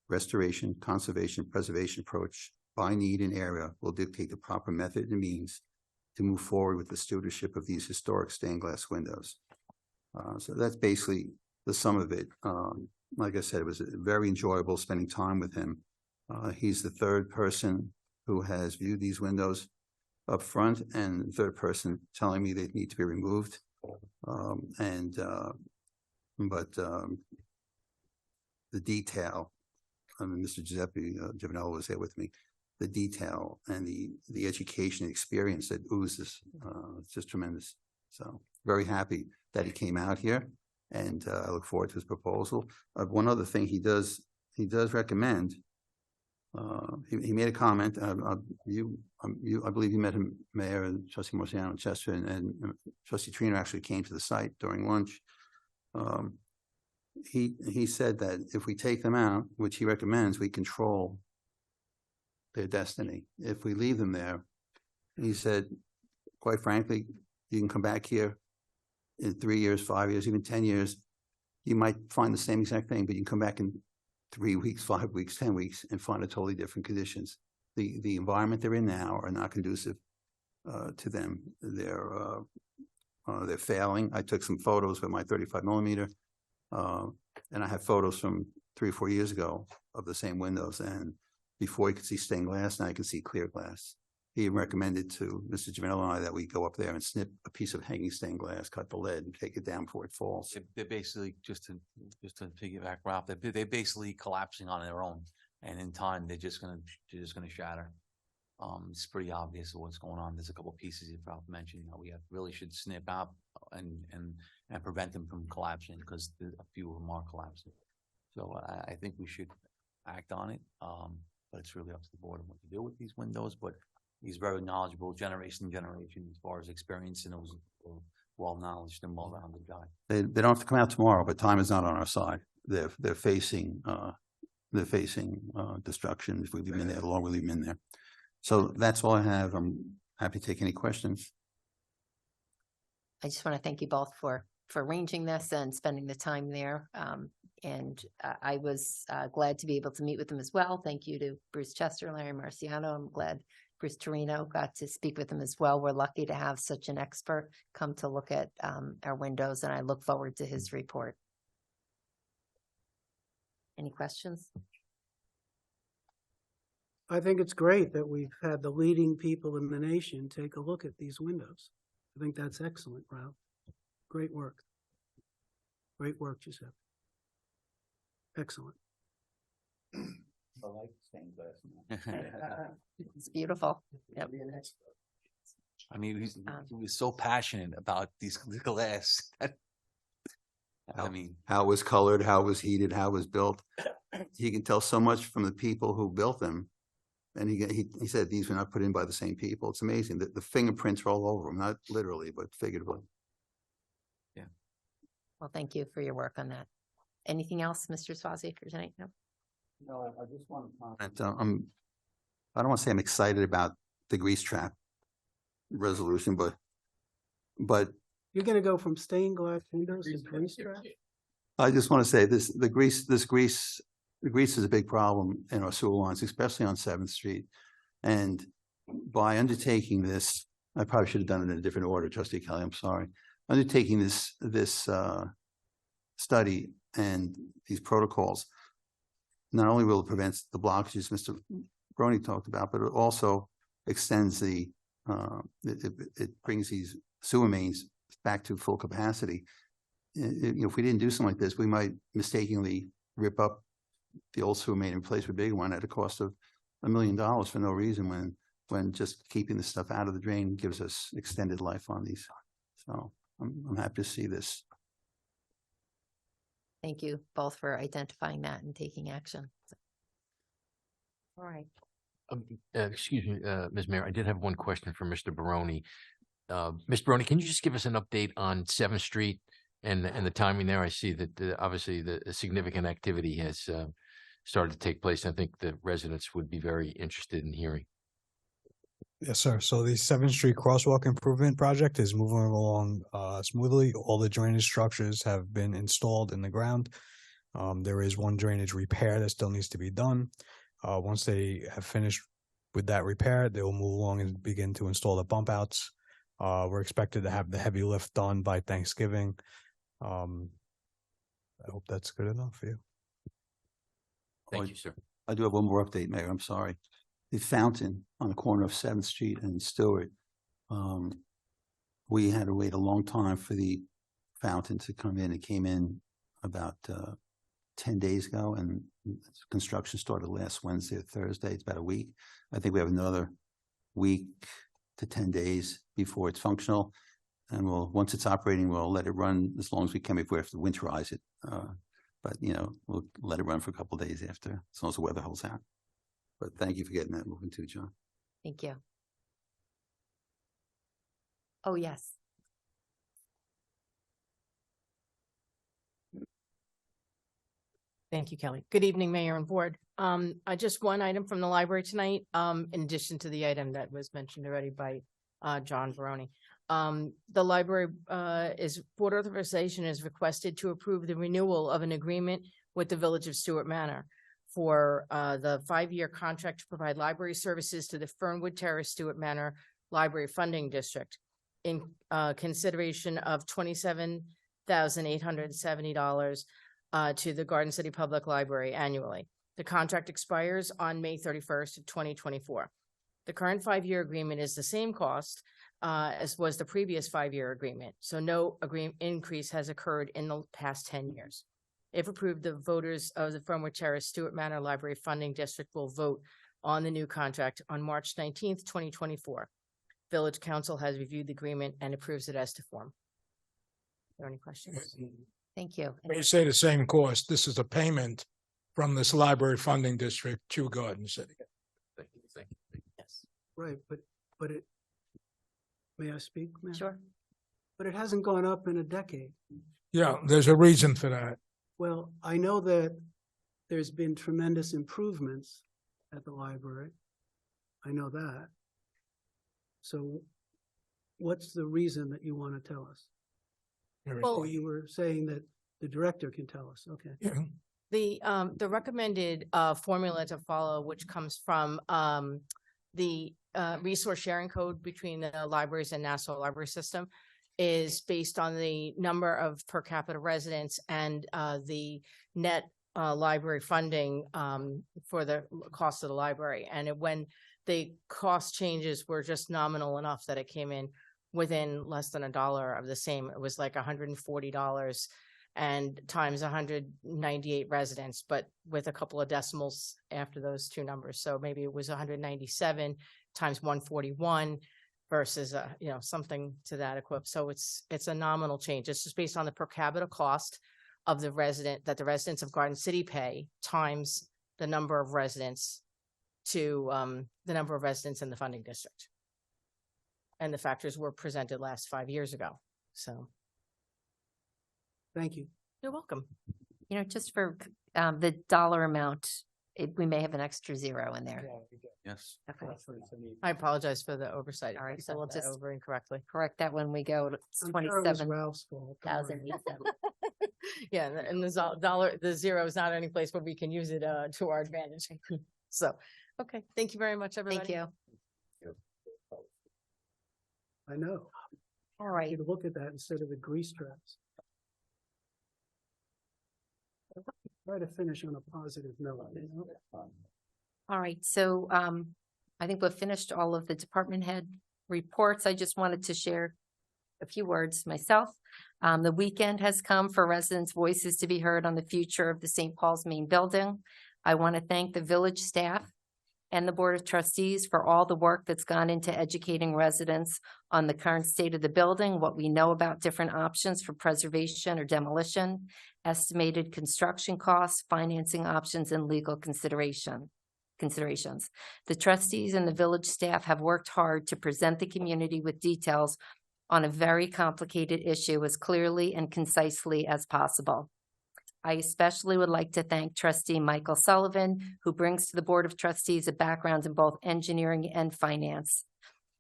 restoration, conservation, preservation approach by need and area will dictate the proper method and means to move forward with the stewardship of these historic stained glass windows. So that's basically the sum of it. Like I said, it was very enjoyable spending time with him. He's the third person who has viewed these windows up front, and the third person telling me they need to be removed. The detail, Mr. Giuseppe Giovanello was there with me, the detail and the education and experience that oozes, it's just tremendous. So very happy that he came out here, and I look forward to his proposal. One other thing he does recommend, he made a comment, I believe you met him, Mayor, and Trustee Marciano and Chester, and Trustee Trina actually came to the site during lunch. He said that if we take them out, which he recommends, we control their destiny. If we leave them there, he said, quite frankly, you can come back here in 3 years, 5 years, even 10 years. You might find the same exact thing, but you can come back in 3 weeks, 5 weeks, 10 weeks and find a totally different conditions. The environment they're in now are not conducive to them. They're failing. I took some photos with my 35 millimeter. And I have photos from 3 or 4 years ago of the same windows, and before you could see stained glass, now you can see clear glass. He recommended to Mr. Jamil and I that we go up there and snip a piece of hanging stained glass, cut the lead and take it down before it falls. They're basically, just to piggyback, Ralph, they're basically collapsing on their own. And in time, they're just gonna shatter. It's pretty obvious what's going on. There's a couple of pieces you Ralph mentioned, we really should snip out and prevent them from collapsing, because a few of them are collapsing. So I think we should act on it. But it's really up to the board on what to do with these windows. But he's very knowledgeable, generation to generation, as far as experience, and it was well-knowledged and well-rounded guy. They don't have to come out tomorrow, but time is not on our side. They're facing destruction if we leave them in there. The law will leave them in there. So that's all I have. I'm happy to take any questions. I just want to thank you both for arranging this and spending the time there. I was glad to be able to meet with them as well. Thank you to Bruce Chester, Larry Marciano. I'm glad Bruce Torino got to speak with them as well. We're lucky to have such an expert come to look at our windows, and I look forward to his report. Any questions? I think it's great that we've had the leading people in the nation take a look at these windows. I think that's excellent, Ralph. Great work. Great work, Giuseppe. Excellent. I like stained glass. It's beautiful. Yep. I mean, he was so passionate about these glass. I mean, how it was colored, how it was heated, how it was built. He can tell so much from the people who built them. And he said these were not put in by the same people. It's amazing that the fingerprints are all over them, not literally, but figuratively. Yeah. Well, thank you for your work on that. Anything else, Mr. Swazi, for tonight? No. No, I just want to comment. I don't want to say I'm excited about the grease trap resolution, but You're going to go from stained glass windows to grease trap? I just want to say the grease is a big problem in our sewer lines, especially on 7th Street. And by undertaking this, I probably should have done it in a different order, Trustee Kelly, I'm sorry. Undertaking this study and these protocols, not only will it prevent the blockages Mr. Brony talked about, but it also extends it brings these sewer mains back to full capacity. If we didn't do something like this, we might mistakenly rip up the old sewer main and replace with a bigger one at a cost of $1 million for no reason, when just keeping the stuff out of the drain gives us extended life on these. So I'm happy to see this. Thank you both for identifying that and taking action. All right. Excuse me, Ms. Mayor, I did have one question for Mr. Baroni. Mr. Baroni, can you just give us an update on 7th Street and the timing there? I see that obviously the significant activity has started to take place. I think the residents would be very interested in hearing. Yes, sir. So the 7th Street Crosswalk Improvement Project is moving along smoothly. All the drainage structures have been installed in the ground. There is one drainage repair that still needs to be done. Once they have finished with that repair, they will move along and begin to install the bump outs. We're expected to have the heavy lift done by Thanksgiving. I hope that's good enough for you. Thank you, sir. I do have one more update, Mayor. I'm sorry. The fountain on the corner of 7th Street and Stewart. We had to wait a long time for the fountain to come in. It came in about 10 days ago, and construction started last Wednesday or Thursday. It's about a week. I think we have another week to 10 days before it's functional. And once it's operating, we'll let it run as long as we can before we have to winterize it. But we'll let it run for a couple of days after, as long as the weather holds out. But thank you for getting that moving too, John. Thank you. Oh, yes. Thank you, Kelly. Good evening, Mayor and Board. Just one item from the library tonight, in addition to the item that was mentioned already by John Baroni. The library Board authorization is requested to approve the renewal of an agreement with the Village of Stewart Manor for the 5-year contract to provide library services to the Fernwood Terrace Stewart Manor Library Funding District in consideration of $1,870 to the Garden City Public Library annually. The contract expires on May 31st of 2024. The current 5-year agreement is the same cost as was the previous 5-year agreement, so no increase has occurred in the past 10 years. If approved, the voters of the Fernwood Terrace Stewart Manor Library Funding District will vote on the new contract on March 19th, 2024. Village Council has reviewed the agreement and approves it as to form. Are there any questions? Thank you. When you say the same cost, this is a payment from this library funding district to Garden City. Yes. Right, but it, may I speak? ma'am? Sure. But it hasn't gone up in a decade. Yeah, there's a reason for that. Well, I know that there's been tremendous improvements at the library. I know that. So what's the reason that you want to tell us? Well, Or you were saying that the director can tell us, okay. the recommended formula to follow, which comes from the resource sharing code between the libraries and Nassau Library System, is based on the number of per capita residents and the net library funding for the cost of the library. And when the cost changes were just nominal enough that it came in within less than $1 of the same, it was like $140 and times 198 residents, but with a couple of decimals after those two numbers. So maybe it was 197 times 141 versus something to that equivalent. So it's a nominal change. It's just based on the per capita cost of the resident that the residents of Garden City pay times the number of residents to the number of residents in the funding district. And the factors were presented last 5 years ago. So. Thank you. You're welcome. Just for the dollar amount, we may have an extra zero in there. Yes. Okay. I apologize for the oversight. All right, so Said we'll that just over incorrectly. correct that when we go to I'm sure it was 27,000. Ralph's fault. Don't worry. Yeah, and the zero is not any place where we can use it to our advantage. So, okay, thank you very much, everybody. Thank you. I know. All right. You look at that instead of the grease traps. Try to finish on a positive note. All right, so I think we've finished all of the department head reports. I just wanted to share a few words myself. The weekend has come for residents' voices to be heard on the future of the St. Paul's main building. I want to thank the village staff and the Board of Trustees for all the work that's gone into educating residents on the current state of the building, what we know about different options for preservation or demolition, estimated construction costs, financing options, and legal considerations. The trustees and the village staff have worked hard to present the community with details on a very complicated issue as clearly and concisely as possible. I especially would like to thank Trustee Michael Sullivan, who brings to the Board of Trustees a background in both engineering and finance,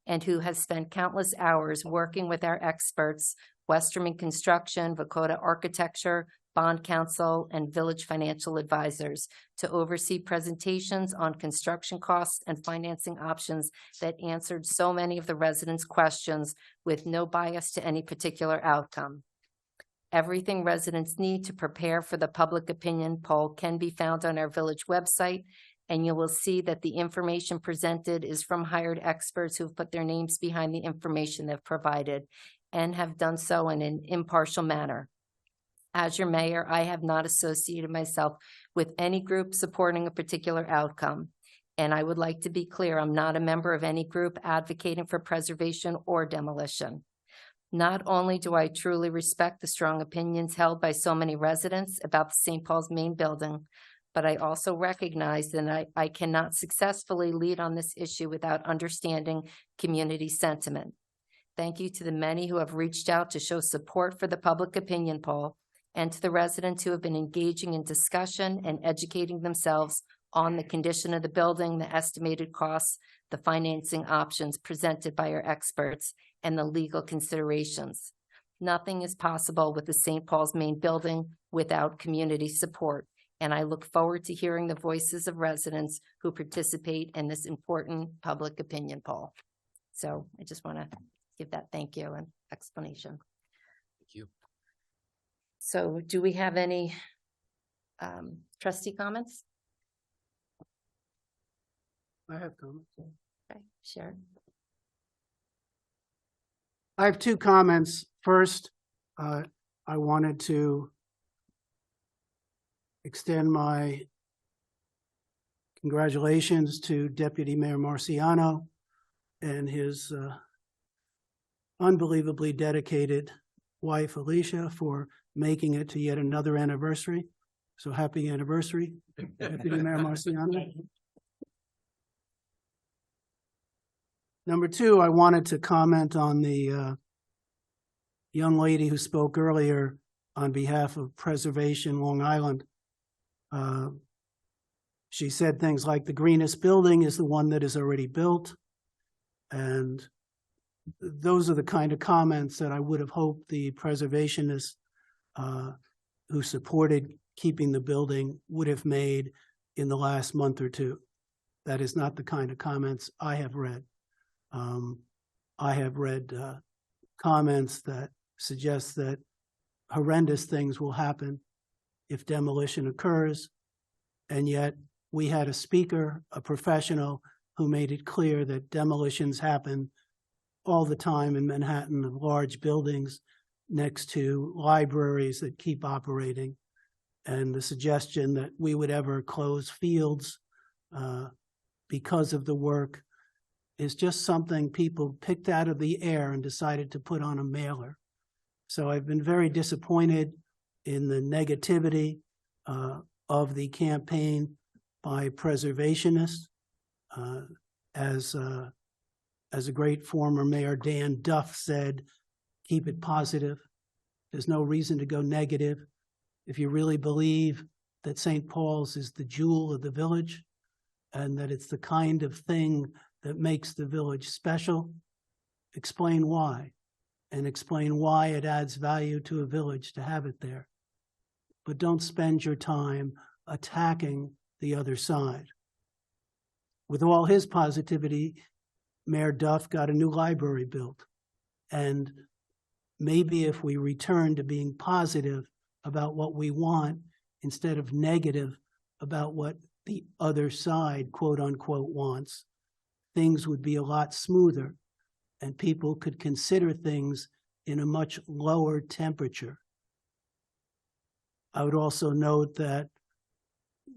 and who has spent countless hours working with our experts, Westerman Construction, Vakota Architecture, Bond Counsel, and Village Financial Advisors, to oversee presentations on construction costs and financing options that answered so many of the residents' questions with no bias to any particular outcome. Everything residents need to prepare for the public opinion poll can be found on our village website, and you will see that the information presented is from hired experts who've put their names behind the information they've provided and have done so in an impartial manner. As your mayor, I have not associated myself with any group supporting a particular outcome. And I would like to be clear, I'm not a member of any group advocating for preservation or demolition. Not only do I truly respect the strong opinions held by so many residents about the St. Paul's main building, but I also recognize that I cannot successfully lead on this issue without understanding community sentiment. Thank you to the many who have reached out to show support for the public opinion poll, and to the residents who have been engaging in discussion and educating themselves on the condition of the building, the estimated costs, the financing options presented by our experts, and the legal considerations. Nothing is possible with the St. Paul's main building without community support, and I look forward to hearing the voices of residents who participate in this important public opinion poll. So I just want to give that thank you and explanation. Thank you. So do we have any trustee comments? I have comments. Okay, Sharon. I have two comments. First, I wanted to extend my congratulations to Deputy Mayor Marciano and his unbelievably dedicated wife, Alicia, for making it to yet another anniversary. So happy anniversary, Deputy Mayor Marciano. Number two, I wanted to comment on the young lady who spoke earlier on behalf of Preservation Long Island. She said things like the greenest building is the one that is already built. And those are the kind of comments that I would have hoped the preservationists who supported keeping the building would have made in the last month or two. That is not the kind of comments I have read. I have read comments that suggest that horrendous things will happen if demolition occurs. And yet we had a speaker, a professional, who made it clear that demolitions happen all the time in Manhattan of large buildings next to libraries that keep operating. And the suggestion that we would ever close fields because of the work is just something people picked out of the air and decided to put on a mailer. So I've been very disappointed in the negativity of the campaign by preservationists. As a great former mayor, Dan Duff, said, keep it positive. There's no reason to go negative. If you really believe that St. Paul's is the jewel of the village and that it's the kind of thing that makes the village special, explain why, and explain why it adds value to a village to have it there. But don't spend your time attacking the other side. With all his positivity, Mayor Duff got a new library built. And maybe if we return to being positive about what we want instead of negative about what the other side, quote unquote, wants, things would be a lot smoother and people could consider things in a much lower temperature. I would also note that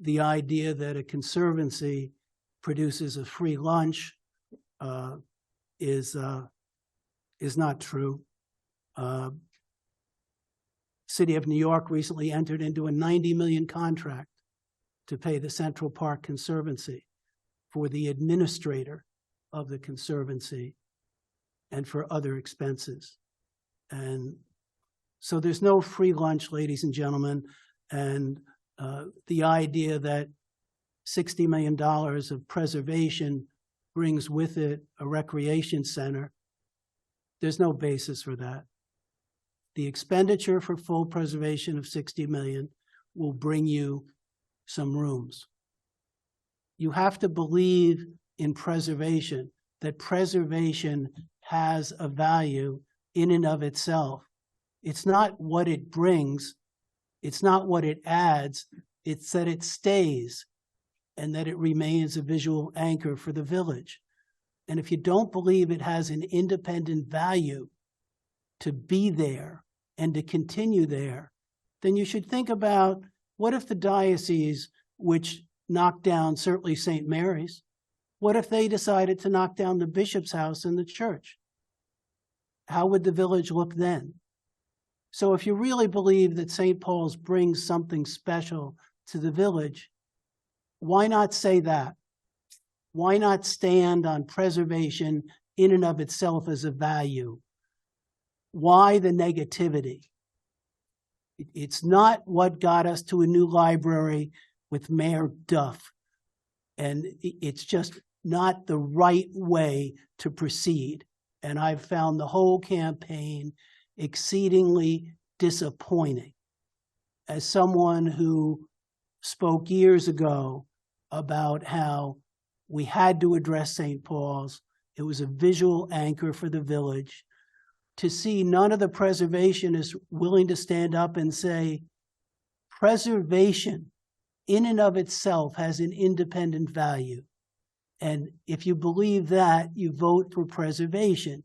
the idea that a conservancy produces a free lunch is not true. City of New York recently entered into a $90 million contract to pay the Central Park Conservancy for the administrator of the Conservancy and for other expenses. And so there's no free lunch, ladies and gentlemen. And the idea that $60 million of preservation brings with it a recreation center, there's no basis for that. The expenditure for full preservation of $60 million will bring you some rooms. You have to believe in preservation, that preservation has a value in and of itself. It's not what it brings, it's not what it adds, it's that it stays and that it remains a visual anchor for the village. And if you don't believe it has an independent value to be there and to continue there, then you should think about, what if the diocese, which knocked down certainly St. Mary's, what if they decided to knock down the bishop's house in the church? How would the village look then? So if you really believe that St. Paul's brings something special to the village, why not say that? Why not stand on preservation in and of itself as a value? Why the negativity? It's not what got us to a new library with Mayor Duff. And it's just not the right way to proceed. And I've found the whole campaign exceedingly disappointing. As someone who spoke years ago about how we had to address St. Paul's, it was a visual anchor for the village. to see none of the preservation is willing to stand up and say, preservation in and of itself has an independent value. And if you believe that, you vote for preservation.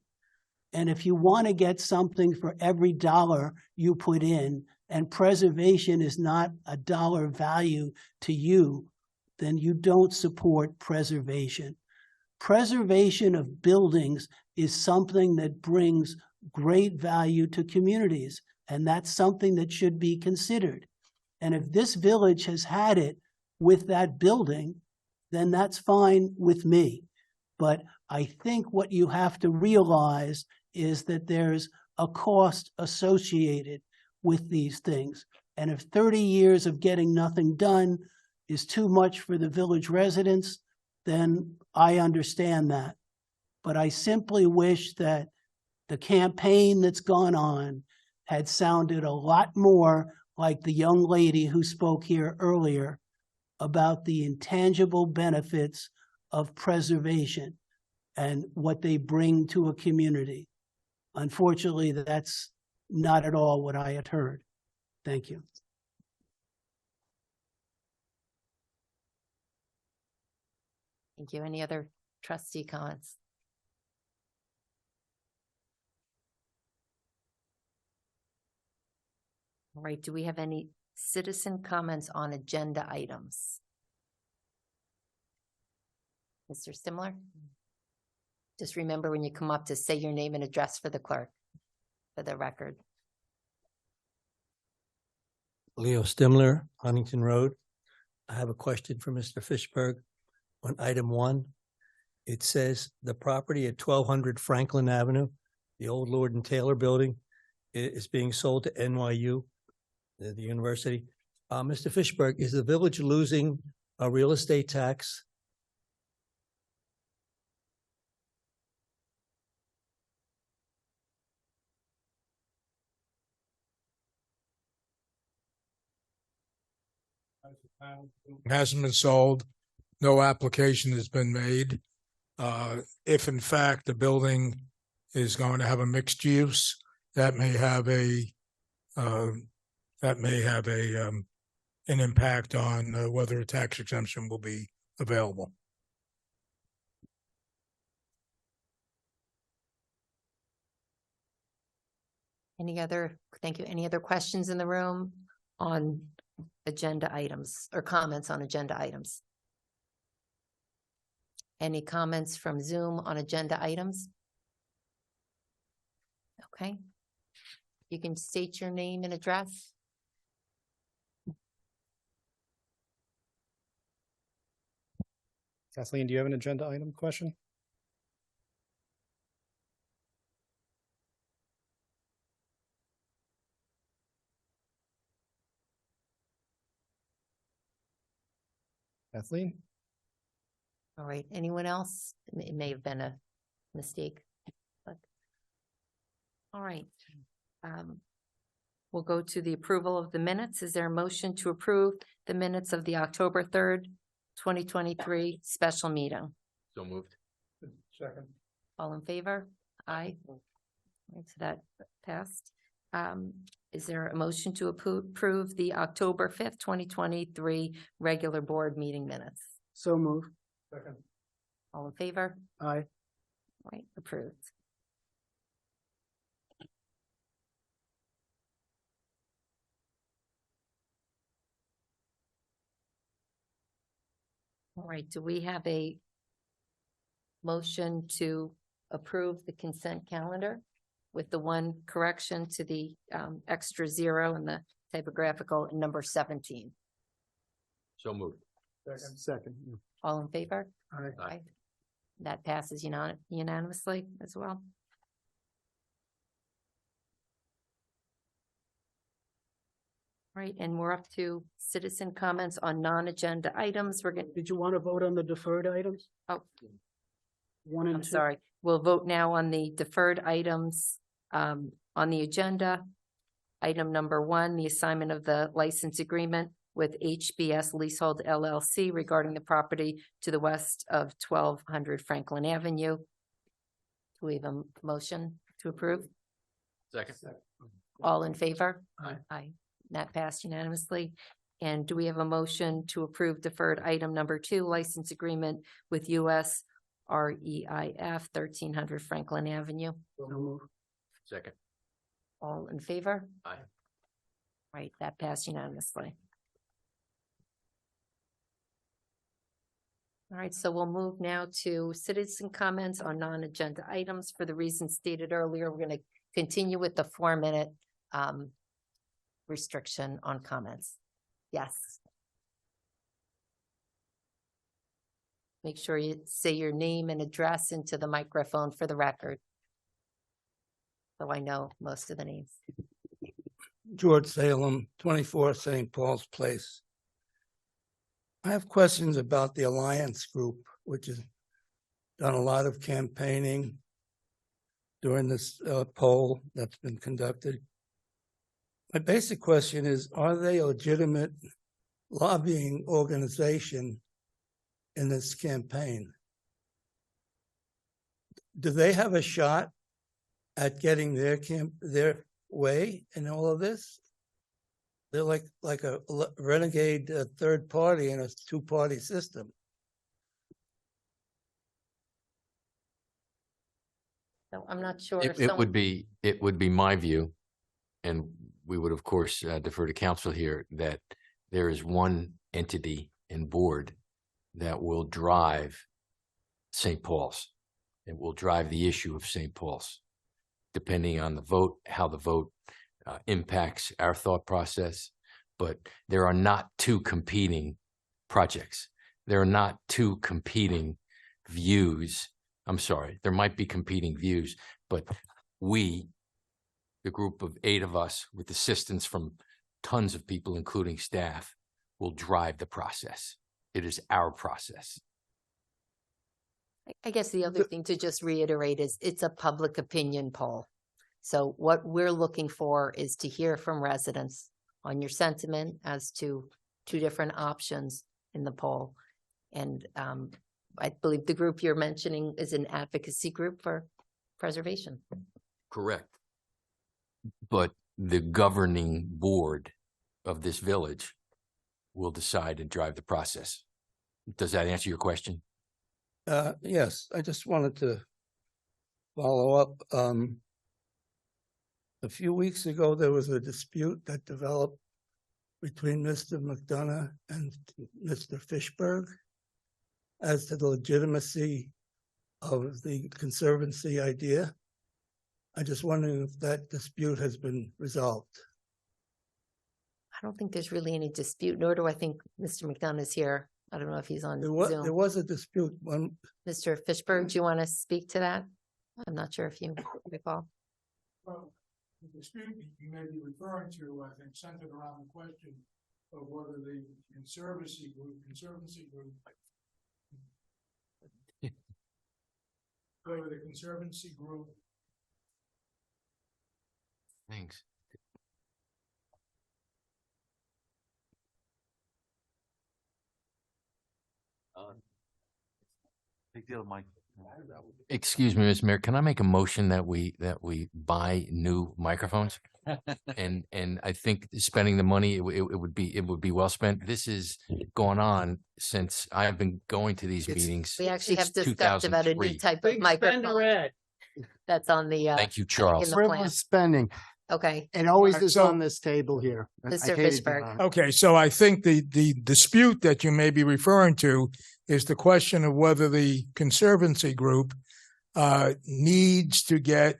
And if you want to get something for every dollar you put in, and preservation is not a dollar value to you, then you don't support preservation. Preservation of buildings is something that brings great value to communities, and that's something that should be considered. And if this village has had it with that building, then that's fine with me. But I think what you have to realize is that there's a cost associated with these things. And if 30 years of getting nothing done is too much for the village residents, then I understand that. But I simply wish that the campaign that's gone on had sounded a lot more like the young lady who spoke here earlier about the intangible benefits of preservation and what they bring to a community. Unfortunately, that's not at all what I had heard. Thank you. Thank you. Any other trustee comments? All right, do we have any citizen comments on agenda items? Mr. Stimler? Just remember when you come up to say your name and address for the clerk, for the record. Leo Stimler, Huntington Road. I have a question for Mr. Fishberg. On item 1, it says the property at 1200 Franklin Avenue, the old Lord and Taylor building, is being sold to NYU, the university. Mr. Fishberg, is the village losing a real estate tax? Hasn't been sold. No application has been made. If in fact the building is going to have a mixed use, that may have an impact on whether a tax exemption will be available. Thank you. Any other questions in the room on agenda items or comments on agenda items? Any comments from Zoom on agenda items? Okay. You can state your name and address. Kathleen, do you have an agenda item question? Kathleen? All right, anyone else? It may have been a mistake. But all right. We'll go to the approval of the minutes. Is there a motion to approve the minutes of the October 3rd, 2023 special meeting? So moved. Second. All in favor? Aye. All right, so that passed. Is there a motion to approve the October 5th, 2023 regular board meeting minutes? So moved. Second. All in favor? Aye. All right, approved. All right, do we have a motion to approve the consent calendar with the one correction to the extra 0 and the typographical number 17? So moved. Second. All in favor? Aye. Aye. That passes unanimously as well. Right, and we're up to citizen comments on non-agenda items. We're going. Did you want to vote on the deferred items? Oh, 1 and I'm 2? sorry. We'll vote now on the deferred items on the agenda. Item number 1, the assignment of the license agreement with HBS Leasehold LLC regarding the property to the west of 1200 Franklin Avenue. Do we have a motion to approve? Second. All in favor? Aye. Aye. That passed unanimously. And do we have a motion to approve deferred item number 2, license agreement with US REIF 1300 Franklin Avenue? Second. All in favor? Aye. Right, that passed unanimously. All right, so we'll move now to citizen comments on non-agenda items. For the reasons stated earlier, we're going to continue with the 4-minute restriction on comments. Yes. Make sure you say your name and address into the microphone for the record. So I know most of the names. George Salem, 24 St. Paul's Place. I have questions about the Alliance Group, which has done a lot of campaigning during this poll that's been conducted. My basic question is, are they a legitimate lobbying organization in this campaign? Do they have a shot at getting their way in all of this? They're like a renegade third party in a two-party system. So I'm not sure. It, if it someone- would be my view, and we would of course defer to council here, that there is one entity and board that will drive St. Paul's. It will drive the issue of St. Paul's, depending on the vote, how the vote impacts our thought process. But there are not two competing projects. There are not two competing views. I'm sorry, there might be competing views, but we, the group of 8 of us with assistance from tons of people, including staff, will drive the process. It is our process. I guess the other thing to just reiterate is it's a public opinion poll. So what we're looking for is to hear from residents on your sentiment as to 2 different options in the poll. And I believe the group you're mentioning is an advocacy group for preservation. Correct. But the governing board of this village will decide and drive the process. Does that answer your question? Yes, I just wanted to follow up. A few weeks ago, there was a dispute that developed between Mr. McDonough and Mr. Fishberg as to the legitimacy of the conservancy idea. I just wondering if that dispute has been resolved. I don't think there's really any dispute, nor do I think Mr. McDonough is here. I don't know if he's on There Zoom. was a dispute. Mr. Fishberg, do you want to speak to that? I'm not sure if you recall. Well, the dispute you may be referring to, I think, centered around the question of whether the conservancy group, whether the conservancy group Thanks. Big deal, Mike. Excuse me, Mr. Mayor, can I make a motion that we buy new microphones? And I think spending the money, it would be well spent. This is going on since I've been going to these meetings. We actually have since discussed about a new 2003. type of microphone that's on the. Thank you, in Charles. the plan. Frivolous spending. Okay. It always is So- on this table here. I Mr. hated to Fishberg. be on it. Okay, so I think the dispute that you may be referring to is the question of whether the conservancy group needs to get,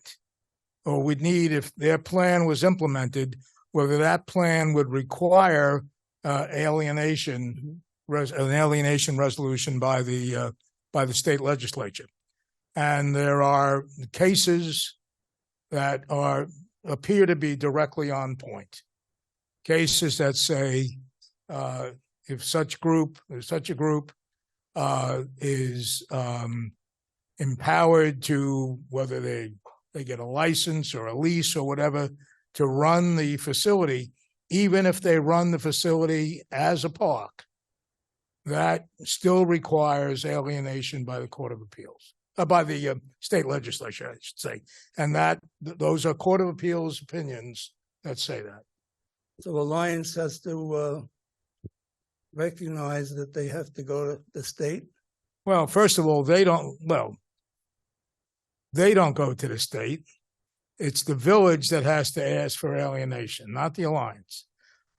or would need, if their plan was implemented, whether that plan would require an alienation resolution by the state legislature. And there are cases that appear to be directly on point. Cases that say if such a group is empowered to, whether they get a license or a lease or whatever, to run the facility, even if they run the facility as a park, that still requires alienation by the Court of Appeals. by the state legislature, I should say. And that, those are Court of Appeals opinions that say that. So Alliance has to recognize that they have to go to the state? Well, first of all, they don't go to the state. It's the village that has to ask for alienation, not the Alliance.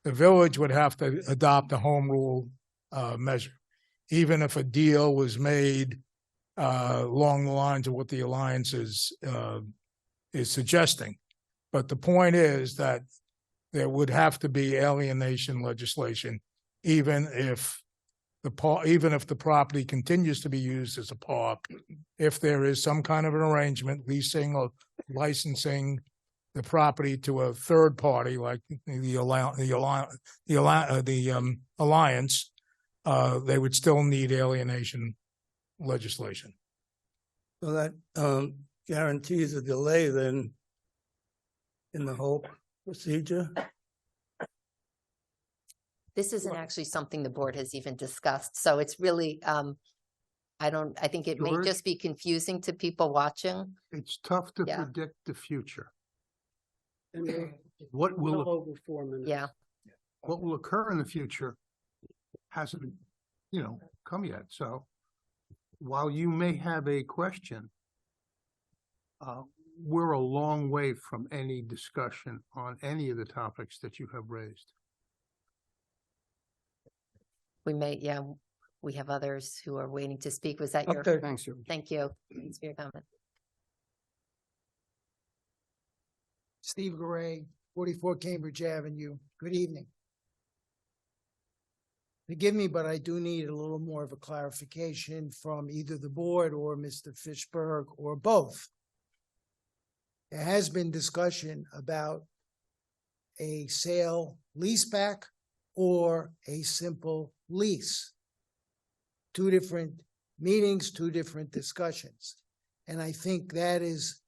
The village would have to adopt a home rule measure, even if a deal was made along the lines of what the Alliance is suggesting. But the point is that there would have to be alienation legislation, even if the property continues to be used as a park, if there is some kind of an arrangement, leasing or licensing the property to a third party like the Alliance, they would still need alienation legislation. So that guarantees a delay then in the whole procedure? This isn't actually something the board has even discussed, so it's really, I think it may George? just be confusing to people watching. It's tough to Yeah. predict the future. What will- Well over 4 minutes. Yeah. What will occur in the future hasn't, come yet. So while you may have a question, we're a long way from any discussion on any of the topics that you have raised. We may, yeah, we have others who are waiting to speak. Was that your? Okay. Thanks, George. Thank you. Thanks for your comment. Steve Garay, 44 Cambridge Avenue. Good evening. Forgive me, but I do need a little more of a clarification from either the board or Mr. Fishberg or both. There has been discussion about a sale leaseback or a simple lease. Two different meetings, two different discussions. And I think that is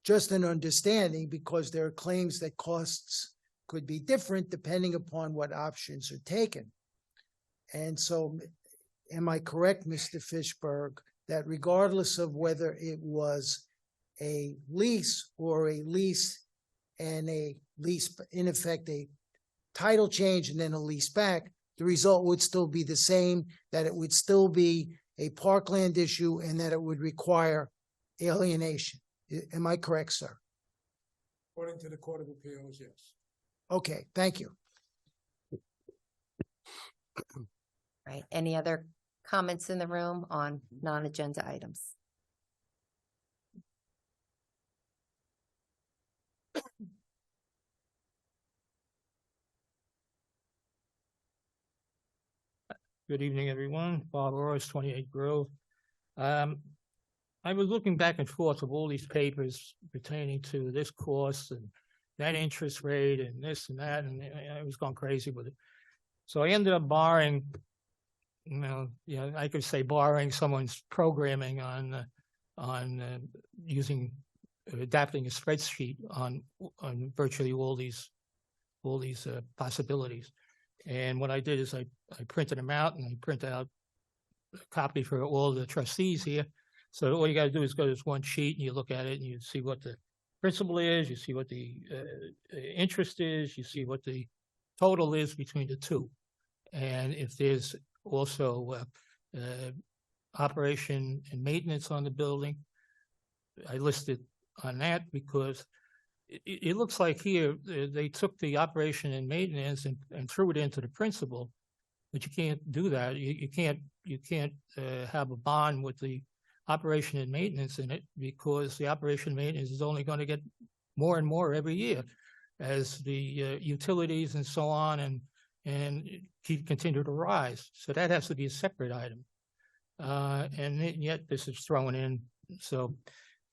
just an understanding because there are claims that costs could be different depending upon what options are taken. And so am I correct, Mr. Fishberg, that regardless of whether it was a lease or a lease and a lease, in effect, a title change and then a lease back, the result would still be the same, that it would still be a parkland issue and that it would require alienation. Am I correct, sir? According to the Court of Appeals, yes. Okay, thank you. Right. Any other comments in the room on non-agenda items? Good evening, everyone. Bob Royce, 28 Grove. I was looking back and forth of all these papers pertaining to this course and that interest rate and this and that, and I was going crazy with it. So I ended up borrowing, I could say borrowing someone's programming on adapting a spreadsheet on virtually all these possibilities. And what I did is I printed them out and I print out a copy for all the trustees here. So all you got to do is go to this one sheet and you look at it and you see what the principal is, you see what the interest is, you see what the total is between the two. And if there's also operation and maintenance on the building, I listed on that because it looks like here they took the operation and maintenance and threw it into the principal, but you can't do that. You can't have a bond with the operation and maintenance in it because the operation and maintenance is only going to get more and more every year as the utilities and so on and continue to rise. So that has to be a separate item. And yet this is thrown in. So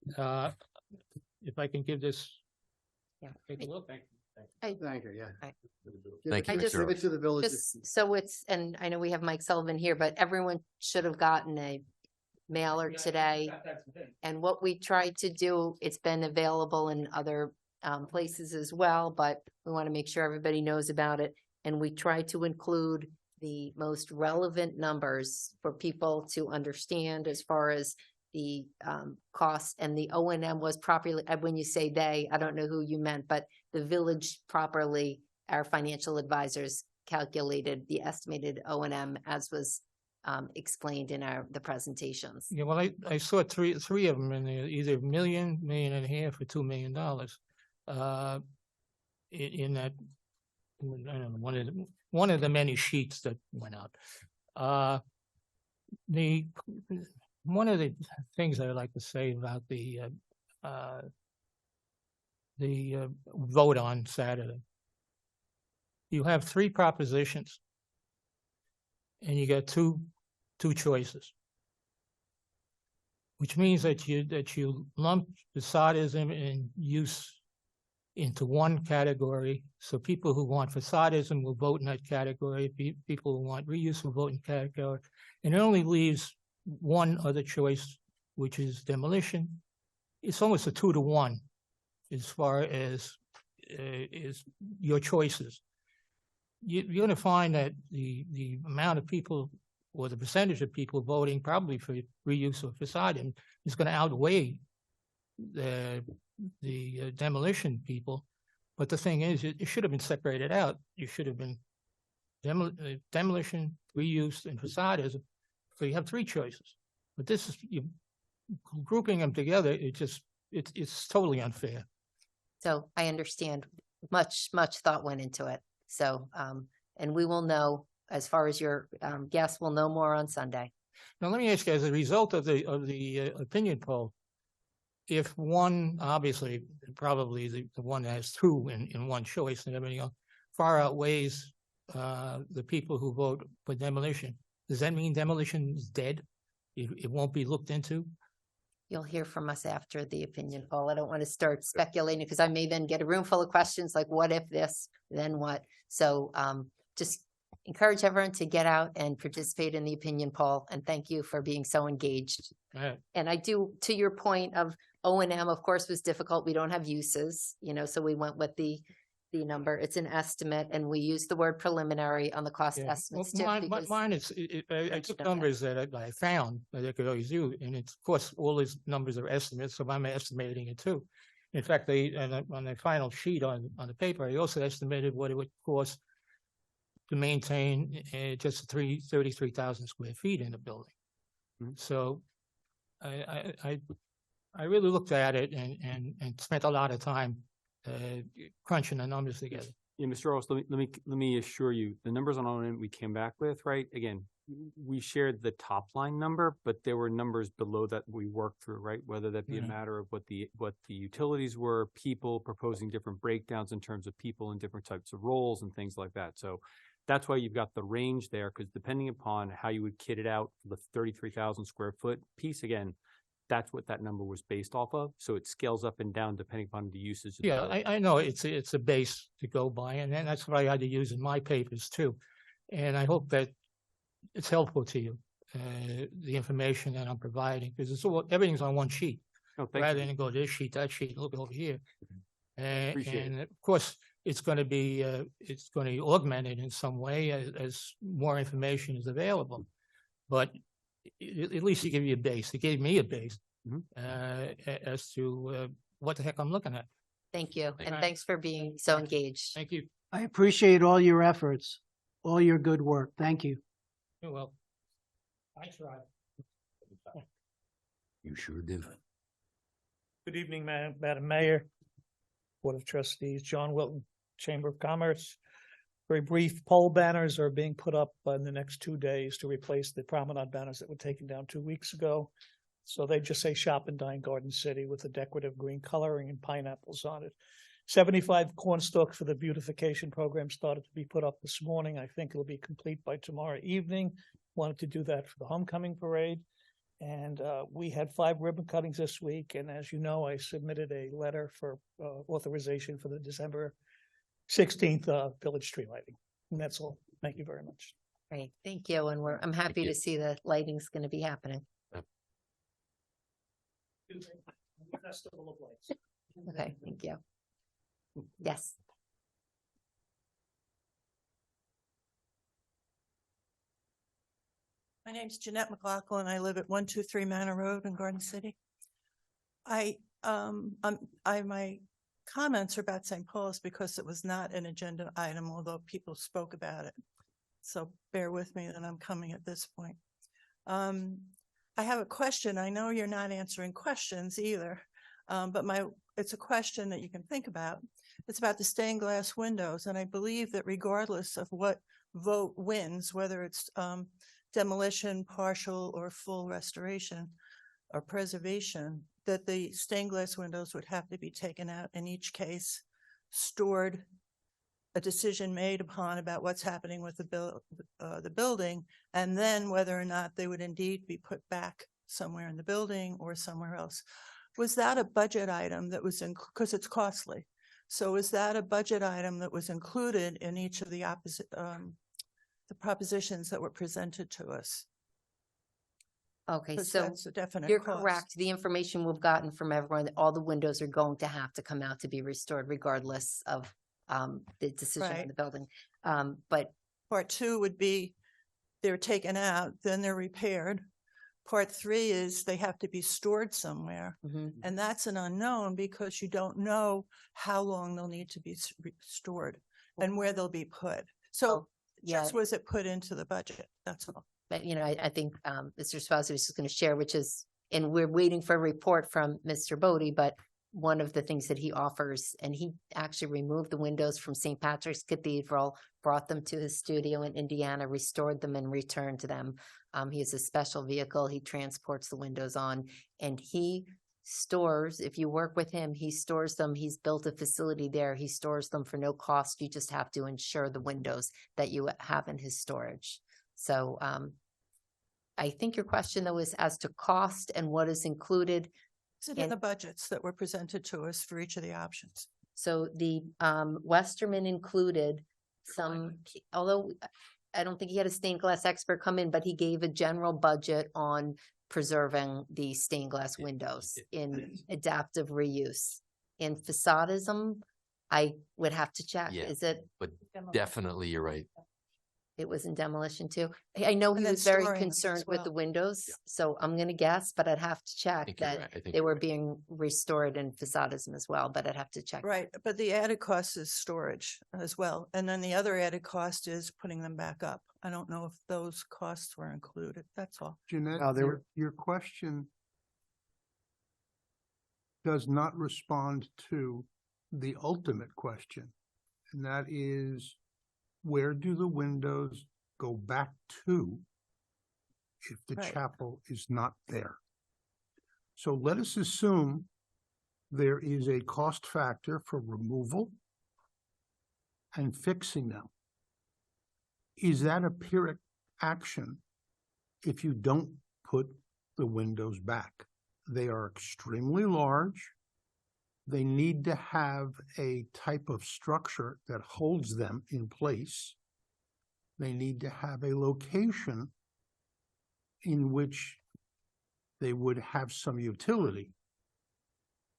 if I can give this. Yeah. Take a look. Thank you, yeah. Thank you. I just- Give it to the village. Just so it's, and I know we have Mike Sullivan here, but everyone should have gotten a mailer today. And what we tried to do, it's been available in other places as well, but we want to make sure everybody knows about it. And we try to include the most relevant numbers for people to understand as far as the cost, and the O and M was properly, when you say they, I don't know who you meant, but the village properly, our financial advisors calculated the estimated O and M as was explained in the presentations. Yeah, well, I saw three of them in there, either $1.5 million, or $2 million. In that, I don't know, one of the many sheets that went out. One of the things I like to say about the vote on Saturday, you have 3 propositions, and you got two choices, which means that you lump facadism and use into one category. So people who want facadism will vote in that category. People who want reuse will vote in category, and it only leaves one other choice, which is demolition. It's almost a 2-to-1 as far as is your choices. You're going to find that the amount of people, or the percentage of people voting probably for reuse or facade is going to outweigh the demolition people. But the thing is, it should have been separated out. You should have been demolition, reuse, and facadism. So you have 3 choices. But this is, you grouping them together, it's totally unfair. So I understand much thought went into it. So, and we will know, as far as your guests will know more on Sunday. Now, let me ask you, as a result of the opinion poll, if one, obviously, probably the one that has 2 in one choice and everything else, far outweighs the people who vote for demolition, does that mean demolition is dead? It won't be looked into? You'll hear from us after the opinion poll. I don't want to start speculating, because I may then get a room full of questions like, what if this, then what? So just encourage everyone to get out and participate in the opinion poll. And thank you for being so engaged. Right. And I do, to your point of O&M, of course, was difficult. We don't have uses, so we went with the number. It's an estimate, and we use the word preliminary on the cost Yeah. estimates Well, too. mine is, I took numbers that I found that I could always use, and it's, of course, all these numbers are estimates, so I'm estimating it too. In fact, on the final sheet on the paper, I also estimated what it would cost to maintain just 33,000 square feet in the building. Mm-hmm. So I really looked at it and spent a lot of time crunching the numbers together. Yeah, Mr. Ross, let me assure you, the numbers on O&M we came back with, right? Again, we shared the top line number, but there were numbers below that we worked through, right? Whether that be a matter of what the utilities were, people proposing different breakdowns in terms of people in different types of roles and things like that. So that's why you've got the range there, because depending upon how you would kit it out for the 33,000 square foot piece, again, that's what that number was based off of. So it scales up and down depending upon the usage. of the Yeah, building. I know it's a base to go by, and that's what I had to use in my papers too. And I hope that it's helpful to you, the information that I'm providing, because everything's on one sheet. Rather than go this sheet, that sheet, look over here. And of course, it's going to be augmented in some way as more information is available. But at least it gave you a base. It gave me a base as to what the heck I'm looking at. Thank you. And thanks for being so engaged. Thank you. I appreciate all your efforts, all your good work. Thank you. You're welcome. I tried. You sure did. Good evening, Madam Mayor, Board of Trustees, John Wilton, Chamber of Commerce. Very brief, pole banners are being put up in the next 2 days to replace the promenade banners that were taken down 2 weeks ago. So they just say Shop and Dine Garden City with a decorative green coloring and pineapples on it. 75 corn stalks for the beautification program started to be put up this morning. I think it'll be complete by tomorrow evening. Wanted to do that for the homecoming parade. And we had 5 ribbon cuttings this week. And as you know, I submitted a letter for authorization for the December 16th village tree lighting. And that's all. Thank you very much. Great. Thank you. And I'm happy to see the lighting's going to be happening. Festival of Lights. Okay. Thank you. Yes. My name's Jeanette McLaughlin. I live at 123 Manor Road in Garden City. My comments are about St. Paul's because it was not an agenda item, although people spoke about it. So bear with me that I'm coming at this point. I have a question. I know you're not answering questions either, but it's a question that you can think about. It's about the stained glass windows, and I believe that regardless of what vote wins, whether it's demolition, partial or full restoration or preservation, that the stained glass windows would have to be taken out in each case, stored, a decision made upon about what's happening with the building, and then whether or not they would indeed be put back somewhere in the building or somewhere else. Was that a budget item that was because it's costly? So is that a budget item that was included in each of the propositions that were presented to us? Okay, 'Cause so that's a definite you're cost. correct. The information we've gotten from everyone, that all the windows are going to have to come out to be restored regardless of the decision on Right. the building. But Part two would be they're taken out, then they're repaired. Part three is they have to be stored somewhere. Mm-hmm. And that's an unknown because you don't know how long they'll need to be stored and where they'll be put. So yeah. just was it put into the budget? That's all. But, I think Mr. Spazi was just going to share, which is, and we're waiting for a report from Mr. Bodie, but one of the things that he offers, and he actually removed the windows from St. Patrick's Cathedral, brought them to his studio in Indiana, restored them and returned to them. He has a special vehicle. He transports the windows on, and he stores, if you work with him, he stores them. He's built a facility there. He stores them for no cost. You just have to insure the windows that you have in his storage. So I think your question though is as to cost and what is included. Is it in the budgets that were presented to us for each of the options? So the Westerman included some, although I don't think he had a stained glass expert come in, but he gave a general budget on preserving the stained glass windows in adaptive reuse. In facadism, I would have to check. Yeah. Is it? But definitely, you're right. It was in demolition too. I know he And then was very storing them as concerned with the well. windows, so I'm gonna guess, but I'd have to check think you're that right. I think they you're were right. being restored in facadism as well, but I'd have to check. Right, but the added cost is storage as well. And then the other added cost is putting them back up. I don't know if those costs were included. That's all. Jeanette, there were- your question does not respond to the ultimate question. And that is, where do the windows go back to if the Right. chapel is not there? So let us assume there is a cost factor for removal and fixing them. Is that a Pyrrhic action if you don't put the windows back? They are extremely large. They need to have a type of structure that holds them in place. They need to have a location in which they would have some utility.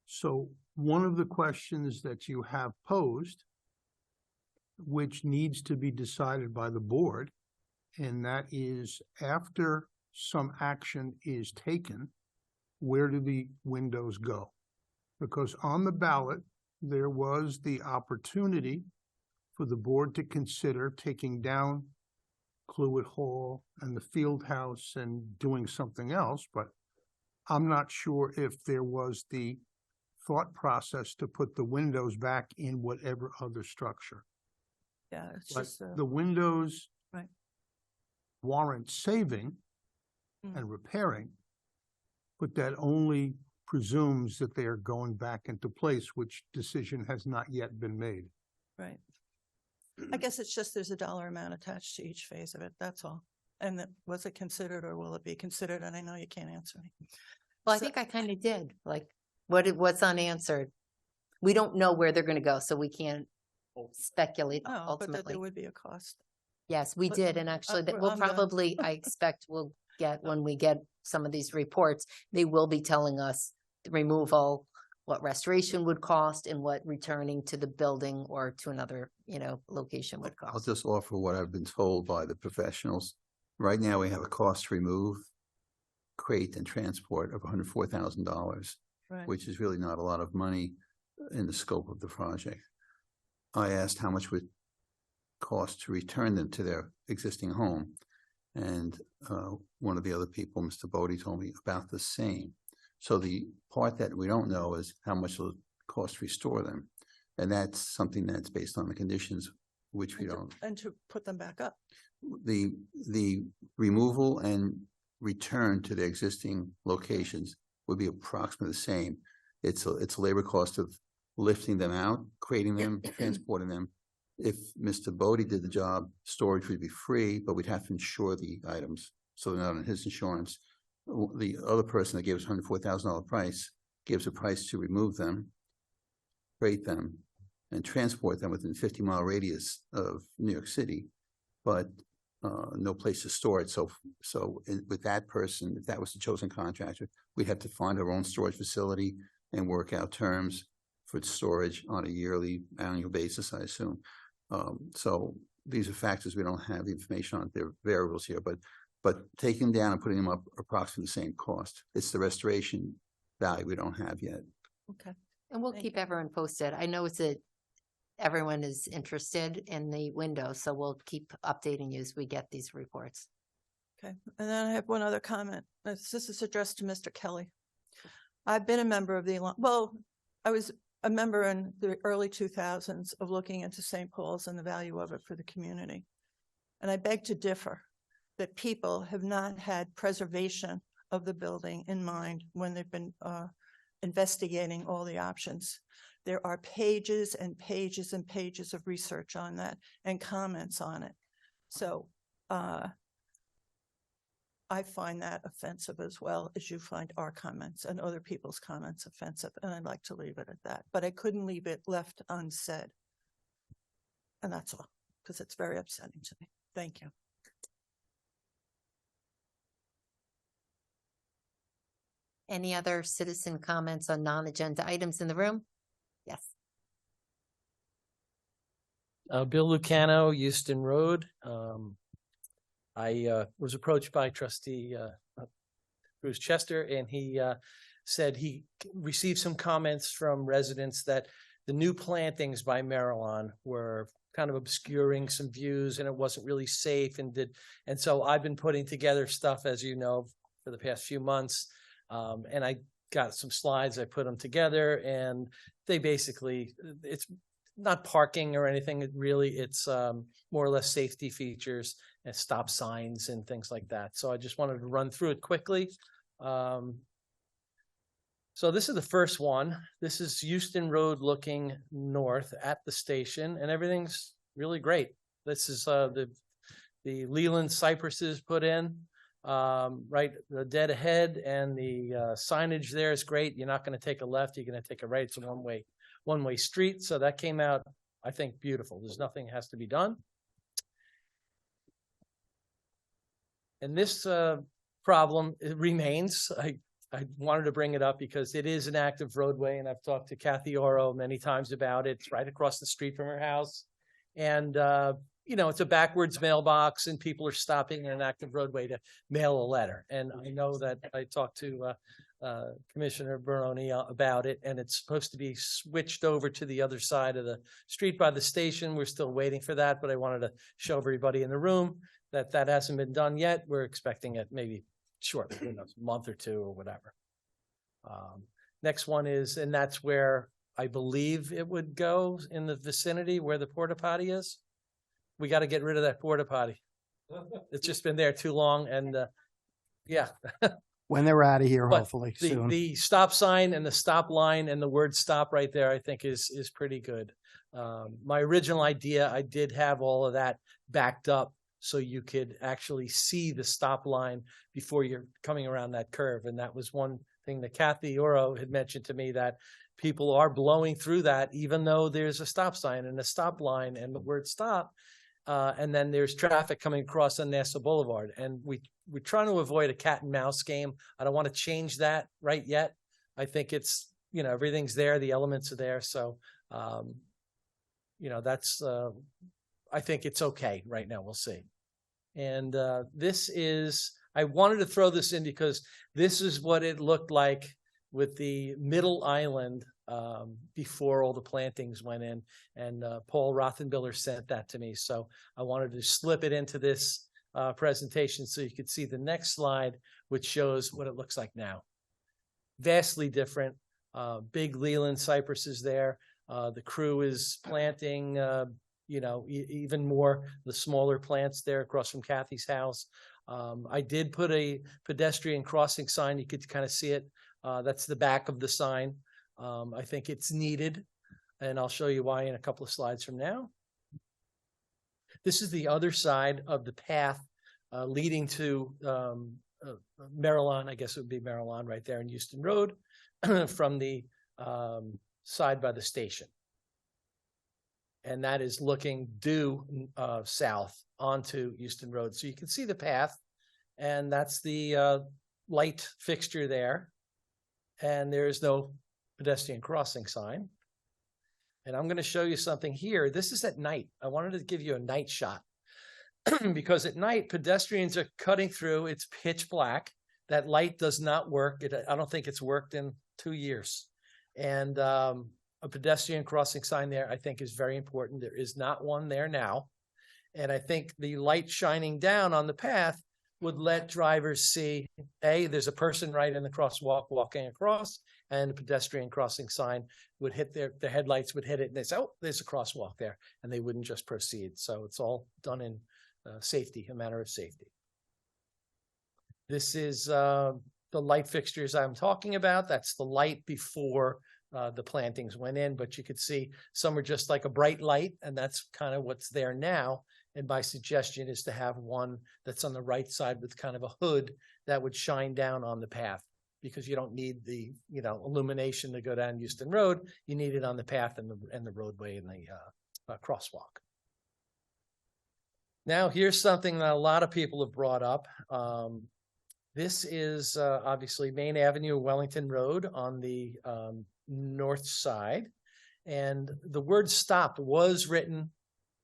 So one of the questions that you have posed, which needs to be decided by the board, and that is after some action is taken, where do the windows go? Because on the ballot, there was the opportunity for the board to consider taking down Cluett Hall and the field house and doing something else, but I'm not sure if there was the thought process to put the windows back in whatever other structure. Yeah, it's But just the windows right. warrant saving and repairing, but that only presumes that they are going back into place, which decision has not yet been made. Right. I guess it's just there's a dollar amount attached to each phase of it. That's all. And that was it considered or will it be considered? And I know you can't answer me. Well, I think I kind of did, like, what's unanswered. We don't know where they're gonna go, so we can't speculate No, but that ultimately. there would be a cost. Yes, we But, did, and actually, that we'll I'm done. probably, I expect we'll get, when we get some of these reports, they will be telling us the removal, what restoration would cost and what returning to the building or to another, location would I'll cost. just offer what I've been told by the professionals. Right now, we have a cost to remove, crate and transport of $104,000, Right. which is really not a lot of money in the scope of the project. I asked how much would cost to return them to their existing home. And one of the other people, Mr. Bodie, told me about the same. So the part that we don't know is how much it'll cost to restore them. And that's something that's based on the conditions, which we don't. And to put them back up. The removal and return to their existing locations would be approximately the same. It's a labor cost of lifting them out, creating them, transporting them. If Mr. Bodie did the job, storage would be free, but we'd have to insure the items, so they're not on his insurance. The other person that gave us $104,000 price gives a price to remove them, crate them, and transport them within 50-mile radius of New York City, but no place to store it. So with that person, if that was the chosen contractor, we'd have to find our own storage facility and work out terms for storage on a yearly, annual basis, I assume. So these are factors we don't have the information on. They're variables here, but taking them down and putting them up are approximately the same cost. It's the restoration value we don't have yet. Okay. And we'll keep everyone posted. I know everyone is interested in the window, so we'll keep updating you as we get these reports. Okay. And then I have one other comment. This is addressed to Mr. Kelly. I've been a member of I was a member in the early 2000s of looking into St. Paul's and the value of it for the community. And I beg to differ that people have not had preservation of the building in mind when they've been investigating all the options. There are pages and pages and pages of research on that and comments on it. So I find that offensive as well as you find our comments and other people's comments offensive. And I'd like to leave it at that, but I couldn't leave it left unsaid. And that's all, because it's very upsetting to me. Thank you. Any other citizen comments on non-agenda items in the room? Yes. Bill Lucano, Euston Road. I was approached by trustee Bruce Chester, and he said he received some comments from residents that the new plantings by Marilon were kind of obscuring some views and it wasn't really safe and so I've been putting together stuff, as you know, for the past few months. And I got some slides, I put them together, and they basically, it's not parking or anything. It's more or less safety features and stop signs and things like that. So I just wanted to run through it quickly. So this is the first one. This is Euston Road looking north at the station, and everything's really great. This is the Leland cypresses put in. Right, the dead ahead, and the signage there is great. You're not going to take a left, you're going to take a right. It's a one-way street. So that came out, I think, beautiful. There's nothing has to be done. And this problem, it remains. I wanted to bring it up because it is an active roadway, and I've talked to Kathy Oro many times about it. It's right across the street from her house. And it's a backwards mailbox, and people are stopping in an active roadway to mail a letter. And I know that I talked to Commissioner Barone about it, and it's supposed to be switched over to the other side of the street by the station. We're still waiting for that, but I wanted to show everybody in the room that hasn't been done yet. We're expecting it maybe shortly, a month or two or whatever. Next one is, and that's where I believe it would go, in the vicinity where the porta potty is. We got to get rid of that porta potty. It's just been there too long, and yeah. When they're out of here, But hopefully soon. The stop sign and the stop line and the word stop right there, I think is pretty good. My original idea, I did have all of that backed up so you could actually see the stop line before you're coming around that curve. And that was one thing that Kathy Oro had mentioned to me, that people are blowing through that, even though there's a stop sign and a stop line and the word stop. And then there's traffic coming across on Nassau Boulevard. And we're trying to avoid a cat and mouse game. I don't want to change that right yet. I think it's, everything's there. The elements are there. So, that's, I think it's okay right now. We'll see. And this is, I wanted to throw this in because this is what it looked like with the middle island before all the plantings went in. And Paul Rothenbiller sent that to me. So I wanted to slip it into this presentation so you could see the next slide, which shows what it looks like now. Vastly different. Big Leland cypresses there. The crew is planting, even more the smaller plants there across from Kathy's house. I did put a pedestrian crossing sign. You could kind of see it. That's the back of the sign. I think it's needed, and I'll show you why in a couple of slides from now. This is the other side of the path leading to Maryland. I guess it would be Maryland right there in Houston Road from the side by the station. And that is looking due south onto Houston Road. So you can see the path, and that's the light fixture there. And there is no pedestrian crossing sign. And I'm going to show you something here. This is at night. I wanted to give you a night shot because at night pedestrians are cutting through. It's pitch black. That light does not work. I don't think it's worked in 2 years. And a pedestrian crossing sign there, I think, is very important. There is not one there now. And I think the light shining down on the path would let drivers see, there's a person right in the crosswalk walking across, and a pedestrian crossing sign would hit their headlights would hit it, and they say, oh, there's a crosswalk there, and they wouldn't just proceed. So it's all done in safety, a matter of safety. This is the light fixtures I'm talking about. That's the light before the plantings went in, but you could see some are just like a bright light, and that's kind of what's there now. And my suggestion is to have one that's on the right side with kind of a hood that would shine down on the path, because you don't need the illumination to go down Houston Road. You need it on the path and the roadway and the crosswalk. Now here's something that a lot of people have brought up. This is obviously Main Avenue, Wellington Road on the north side. And the word stop was written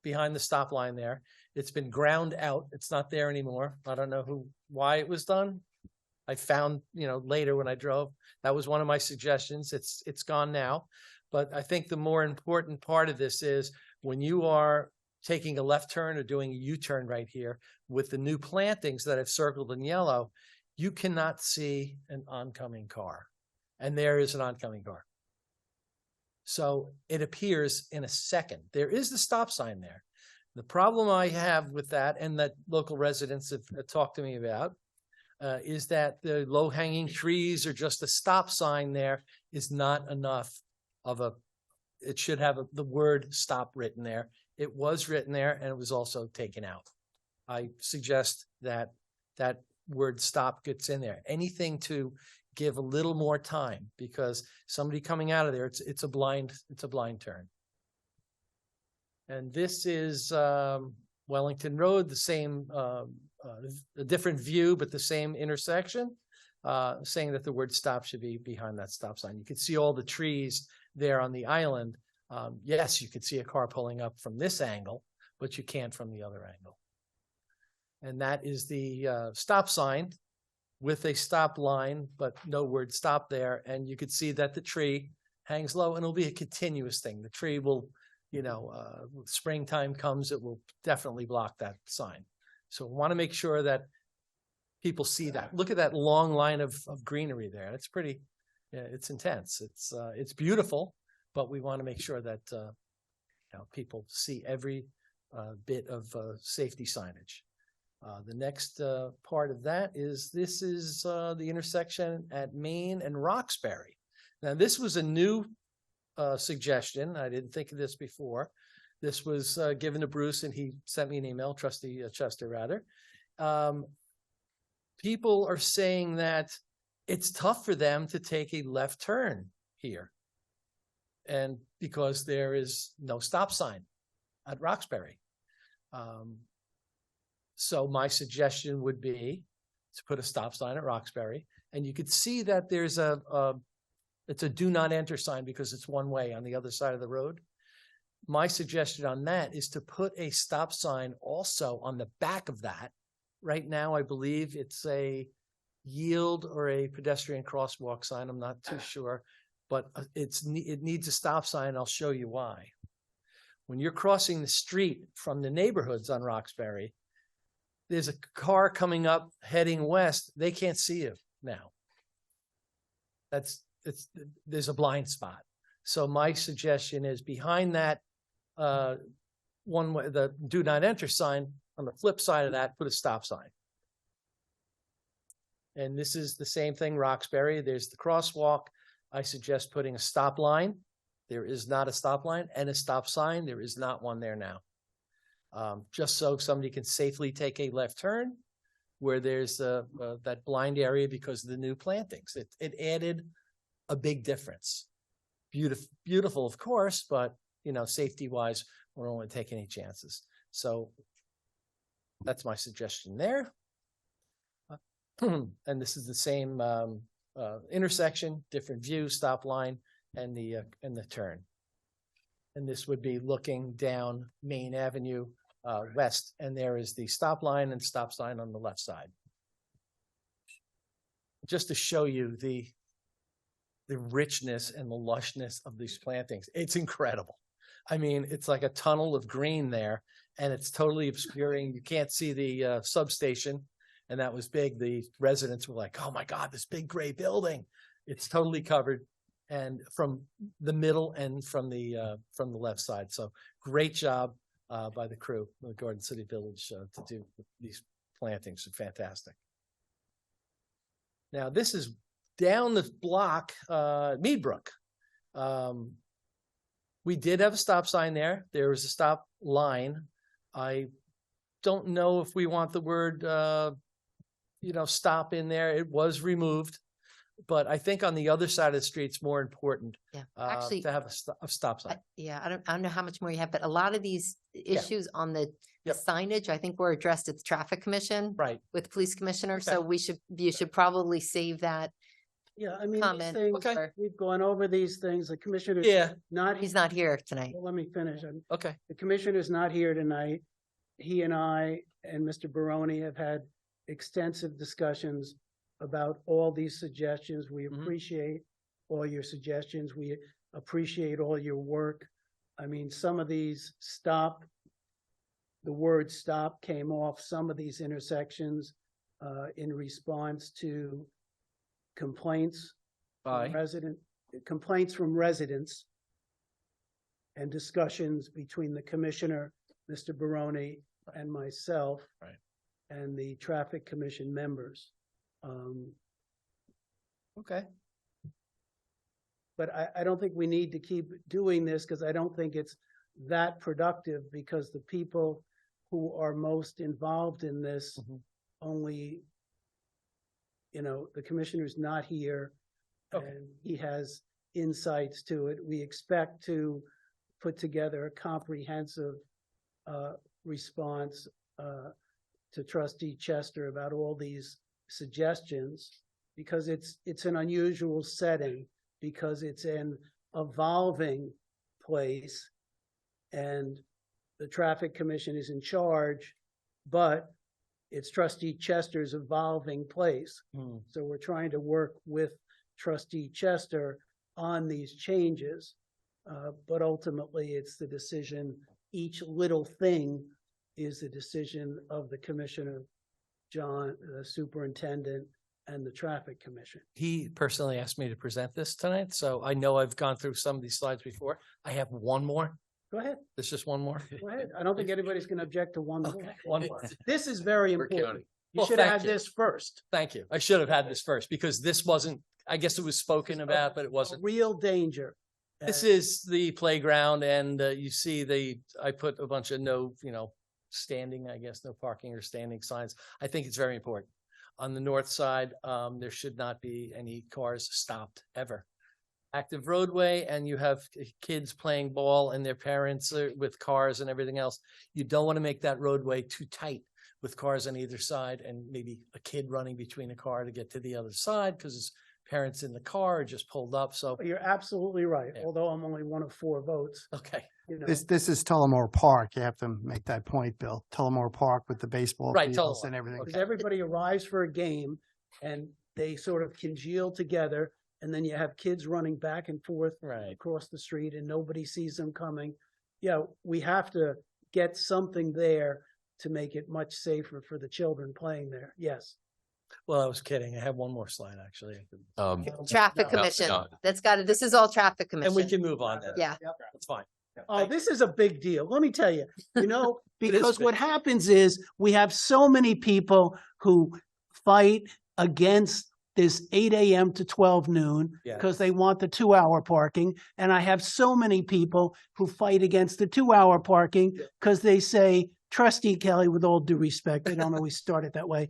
behind the stop line there. It's been ground out. It's not there anymore. I don't know why it was done. I found, later when I drove, that was one of my suggestions. It's gone now. But I think the more important part of this is when you are taking a left turn or doing a U-turn right here with the new plantings that I've circled in yellow, you cannot see an oncoming car. And there is an oncoming car. So it appears in a second. There is the stop sign there. The problem I have with that, and that local residents have talked to me about, is that the low-hanging trees or just a stop sign there is not enough of it should have the word stop written there. It was written there, and it was also taken out. I suggest that that word stop gets in there. Anything to give a little more time, because somebody coming out of there, it's a blind turn. And this is Wellington Road, the same, a different view, but the same intersection, saying that the word stop should be behind that stop sign. You can see all the trees there on the island. Yes, you could see a car pulling up from this angle, but you can't from the other angle. And that is the stop sign with a stop line, but no word stop there. And you could see that the tree hangs low, and it'll be a continuous thing. The tree will, springtime comes, it will definitely block that sign. So we want to make sure that people see that. Look at that long line of greenery there. It's pretty, it's intense. It's beautiful, but we want to make sure that people see every bit of safety signage. The next part of that is this is the intersection at Main and Roxbury. Now, this was a new suggestion. I didn't think of this before. This was given to Bruce, and he sent me an email, Trustee Chester, rather. People are saying that it's tough for them to take a left turn here, and because there is no stop sign at Roxbury. So my suggestion would be to put a stop sign at Roxbury, and you could see that there's it's a do not enter sign because it's one way on the other side of the road. My suggestion on that is to put a stop sign also on the back of that, Right now, I believe it's a yield or a pedestrian crosswalk sign. I'm not too sure. But it needs a stop sign. I'll show you why. When you're crossing the street from the neighborhoods on Roxbury, there's a car coming up heading west. They can't see you now. There's a blind spot. So my suggestion is behind that one way, the do not enter sign, on the flip side of that, put a stop sign. And this is the same thing, Roxbury. There's the crosswalk. I suggest putting a stop line. There is not a stop line, and a stop sign. There is not one there now. Just so somebody can safely take a left turn where there's that blind area because of the new plantings. It added a big difference. Beautiful, of course, but safety wise, we're only taking any chances. So that's my suggestion there. And this is the same intersection, different view, stop line, and the turn. And this would be looking down Main Avenue west, and there is the stop line and stop sign on the left side. Just to show you the richness and the lushness of these plantings. It's incredible. I mean, it's like a tunnel of green there, and it's totally obscuring. You can't see the substation, and that was big. The residents were like, oh my God, this big gray building. It's totally covered, and from the middle and from the left side. So great job by the crew, the Garden City Village, to do these plantings. Fantastic. Now, this is down the block, Meadbrook. We did have a stop sign there. There was a stop line. I don't know if we want the word, stop in there. It was removed, but I think on the other side of the street, it's more important Actually, to have a stop sign. I don't know how much more you have, but a lot of these issues on the signage, I think were addressed at the Traffic Commission, right, with Police Commissioner. Okay. So you should probably save that. Yeah, I mean, these Comment. things, Okay. we've gone over these things. The commissioner. He's not here tonight. Well, let me finish. Okay. The commissioner's not here tonight. He and I and Mr. Baroni have had extensive discussions about all these suggestions. We appreciate all your suggestions. We appreciate all your work. I mean, some of these the word stop came off some of these intersections in response to complaints from residents and discussions between the commissioner, Mr. Baroni, and myself, and the Traffic Commission members. Okay. But I don't think we need to keep doing this because I don't think it's that productive because the people who are most involved in this only, the commissioner's not here and he has insights to it. We expect to put together a comprehensive response to Trustee Chester about all these suggestions because it's an unusual setting because it's an evolving place and the Traffic Commission is in charge, but it's Trustee Chester's evolving place. So we're trying to work with Trustee Chester on these changes. But ultimately it's the decision, each little thing is the decision of the commissioner, John, the superintendent, and the Traffic Commission. He personally asked me to present this tonight, so I know I've gone through some of these slides before. I have one more. Go ahead. There's just one more. Go ahead. I don't think anybody's going to object to one more. One more. This is very important. counting. You Well, should have thank had you. this first. Thank you. I should have had this first because this wasn't, I guess it was spoken about, but it wasn't. Real danger. This is the playground and you see I put a bunch of no standing, I guess, no parking or standing signs. I think it's very important. On the north side, there should not be any cars stopped ever. Active roadway and you have kids playing ball and their parents with cars and everything else. You don't want to make that roadway too tight with cars on either side and maybe a kid running between a car to get to the other side because it's parents in the car just pulled up, so. You're absolutely right, although I'm only one of 4 votes. Okay. You know, This is Tullamore Park. You have to make that point, Bill. Tullamore Park with the baseball Right, fields Tullamore. and everything. because everybody arrives for a game and they sort of congeal together, and then you have kids running back and forth Right. across the street and nobody sees them coming. Yeah, we have to get something there to make it much safer for the children playing there. Yes. Well, I was kidding. I have one more slide, actually. Traffic No, commission. no. That's got it. This is all traffic commission. And we can move on then. Yeah. That's fine. Oh, this is a big deal. Let me tell you, is because big. what happens is we have so many people who fight against this 8 a.m. to 12 noon Yeah. because they want the 2-hour parking. And I have so many people who fight against the 2-hour parking because they say, Trustee Kelly, with all due respect, I don't always start it that way.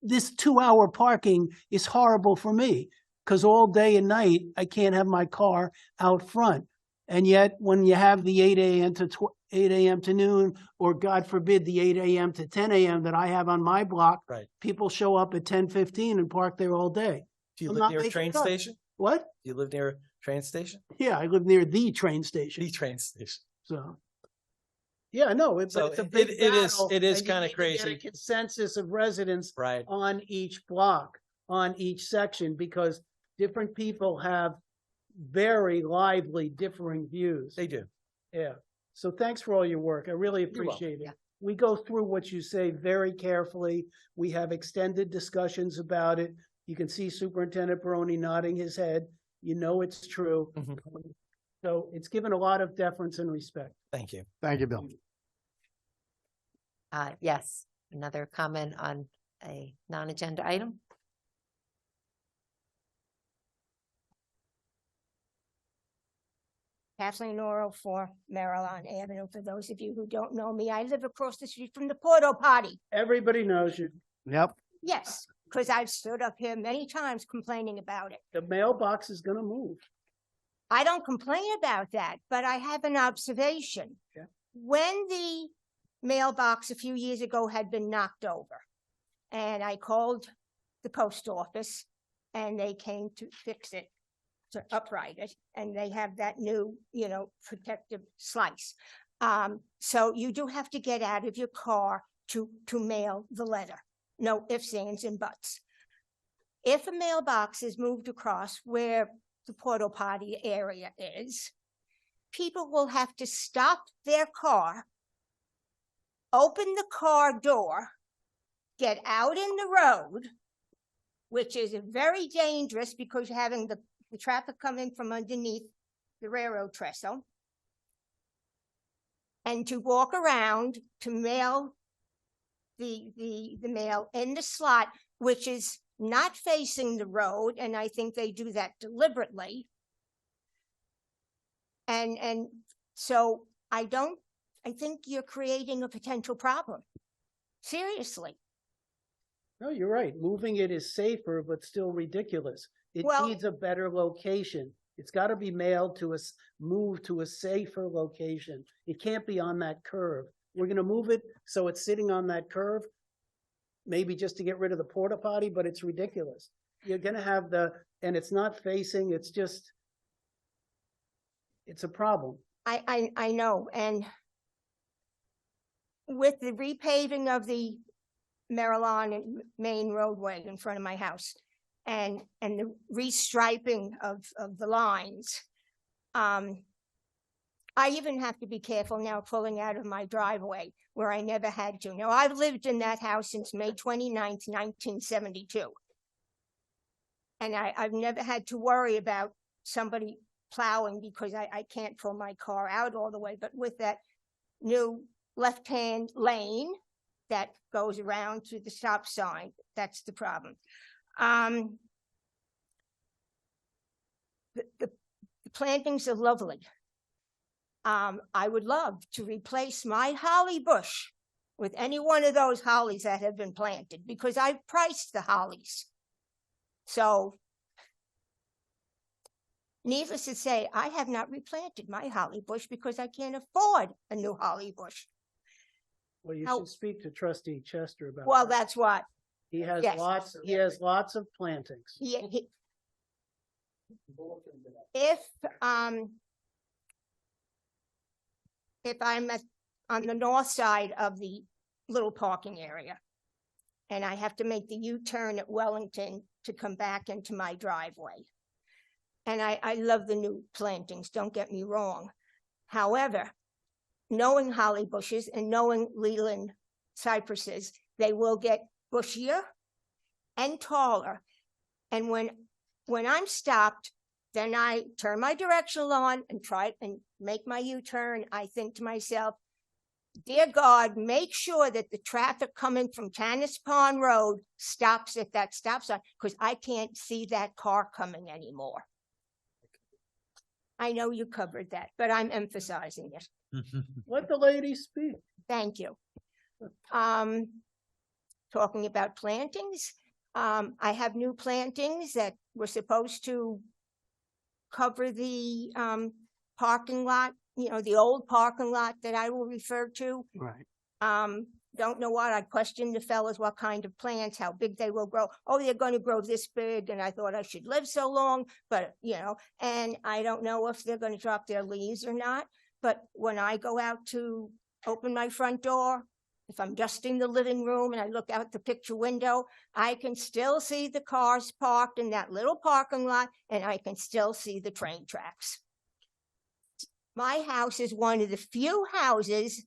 This 2-hour parking is horrible for me because all day and night I can't have my car out front. And yet, when you have the 8 a.m. to 8 a.m. to noon, or God forbid, the 8 a.m. to 10 a.m. that I have on my block, Right. people show up at 10:15 and park there all day. Do you I'm live not near a making train fun. station? What? Do you live near a train station? Yeah, I live near the train station. The train station. So, yeah, no, it's So a it- big it is- battle, it is and you kinda need to get crazy. a consensus of residents Right. on each block, on each section, because different people have very lively differing views. They do. Yeah. So thanks for all your work. I really welcome. appreciate it. We go through what you say very carefully. We have extended discussions about it. You can see Superintendent Barone nodding his head. You know it's true. Mhm. So it's given a lot of deference and respect. Thank you. Thank you, Bill. Yes, another comment on a non-agenda item? Kathleen Oro for Maryland Avenue. For those of you who don't know me, I live across the street from the Porto Potty. Everybody knows you. Yep. Yes, because I've stood up here many times complaining about it. The mailbox is gonna move. I don't complain about that, but I have an observation. Yeah. When the mailbox a few years ago had been knocked over, and I called the post office, and they came to fix it, to upright it, and they have that new, protective slice. So you do have to get out of your car to mail the letter. No ifs, ands, and buts. If a mailbox is moved across where the Porta Potty area is, people will have to stop their car, open the car door, get out in the road, which is very dangerous because you're having the traffic coming from underneath the railroad trestle, and to walk around to mail the mail in the slot, which is not facing the road, and I think they do that deliberately. And so I think you're creating a potential problem. Seriously. No, you're right. Moving it is safer, but still ridiculous. It Well- needs a better location. It's got to be mailed to us, moved to a safer location. It can't be on that curve. We're going to move it so it's sitting on that curve, maybe just to get rid of the porta potty, but it's ridiculous. You're going to have and it's not facing, it's a problem. I know, and with the repaving of the Maryland and Main roadway in front of my house, and the restriping of the lines, I even have to be careful now pulling out of my driveway where I never had to. Now, I've lived in that house since May 29th, 1972. And I've never had to worry about somebody plowing because I can't pull my car out all the way. But with that new left-hand lane that goes around to the stop sign, that's the problem. The plantings are lovely. I would love to replace my holly bush with any one of those hollies that have been planted because I've priced the hollies. So needless to say, I have not replanted my holly bush because I can't afford a new holly bush. Well, you How- should speak to Trustee Chester about Well, that. that's what. He has yes. lots of plantings. He if, if I'm on the north side of the little parking area and I have to make the U-turn at Wellington to come back into my driveway. And I love the new plantings, don't get me wrong. However, knowing holly bushes and knowing Leland cypresses, they will get bushier and taller. And when I'm stopped, then I turn my directional on and try and make my U-turn. I think to myself, dear God, make sure that the traffic coming from Canis Pond Road stops at that stop sign, because I can't see that car coming anymore. I know you covered that, but I'm emphasizing it. Let the lady speak. Thank you. Talking about plantings, I have new plantings that were supposed to cover the parking lot, you know, the old parking lot that I will refer to. Right. Don't know what, I questioned the fellas what kind of plants, how big they will grow. Oh, they're going to grow this big, and I thought I should live so long, but you know, and I don't know if they're going to drop their leaves or not. But when I go out to open my front door, if I'm dusting the living room and I look out the picture window, I can still see the cars parked in that little parking lot, and I can still see the train tracks. My house is one of the few houses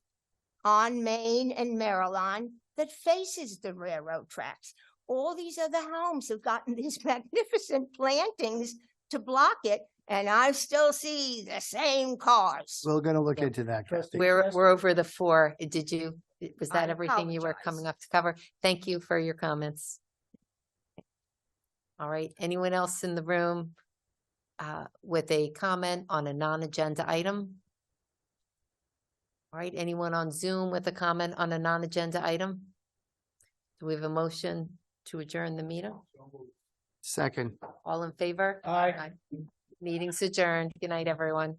on Main and Maryland that faces the railroad tracks. All these other homes have gotten these magnificent plantings to block it, and I still see the same cars. We're gonna look into that. Kathy. We're over the 4. Was I that everything you were coming up to cover? Thank you for your comments. All right, anyone else in the room with a comment on a non-agenda item? All right, anyone on Zoom with a comment on a non-agenda item? Do we have a motion to adjourn the meeting? Second. All in favor? Aye. Meeting's adjourned. Good night, everyone.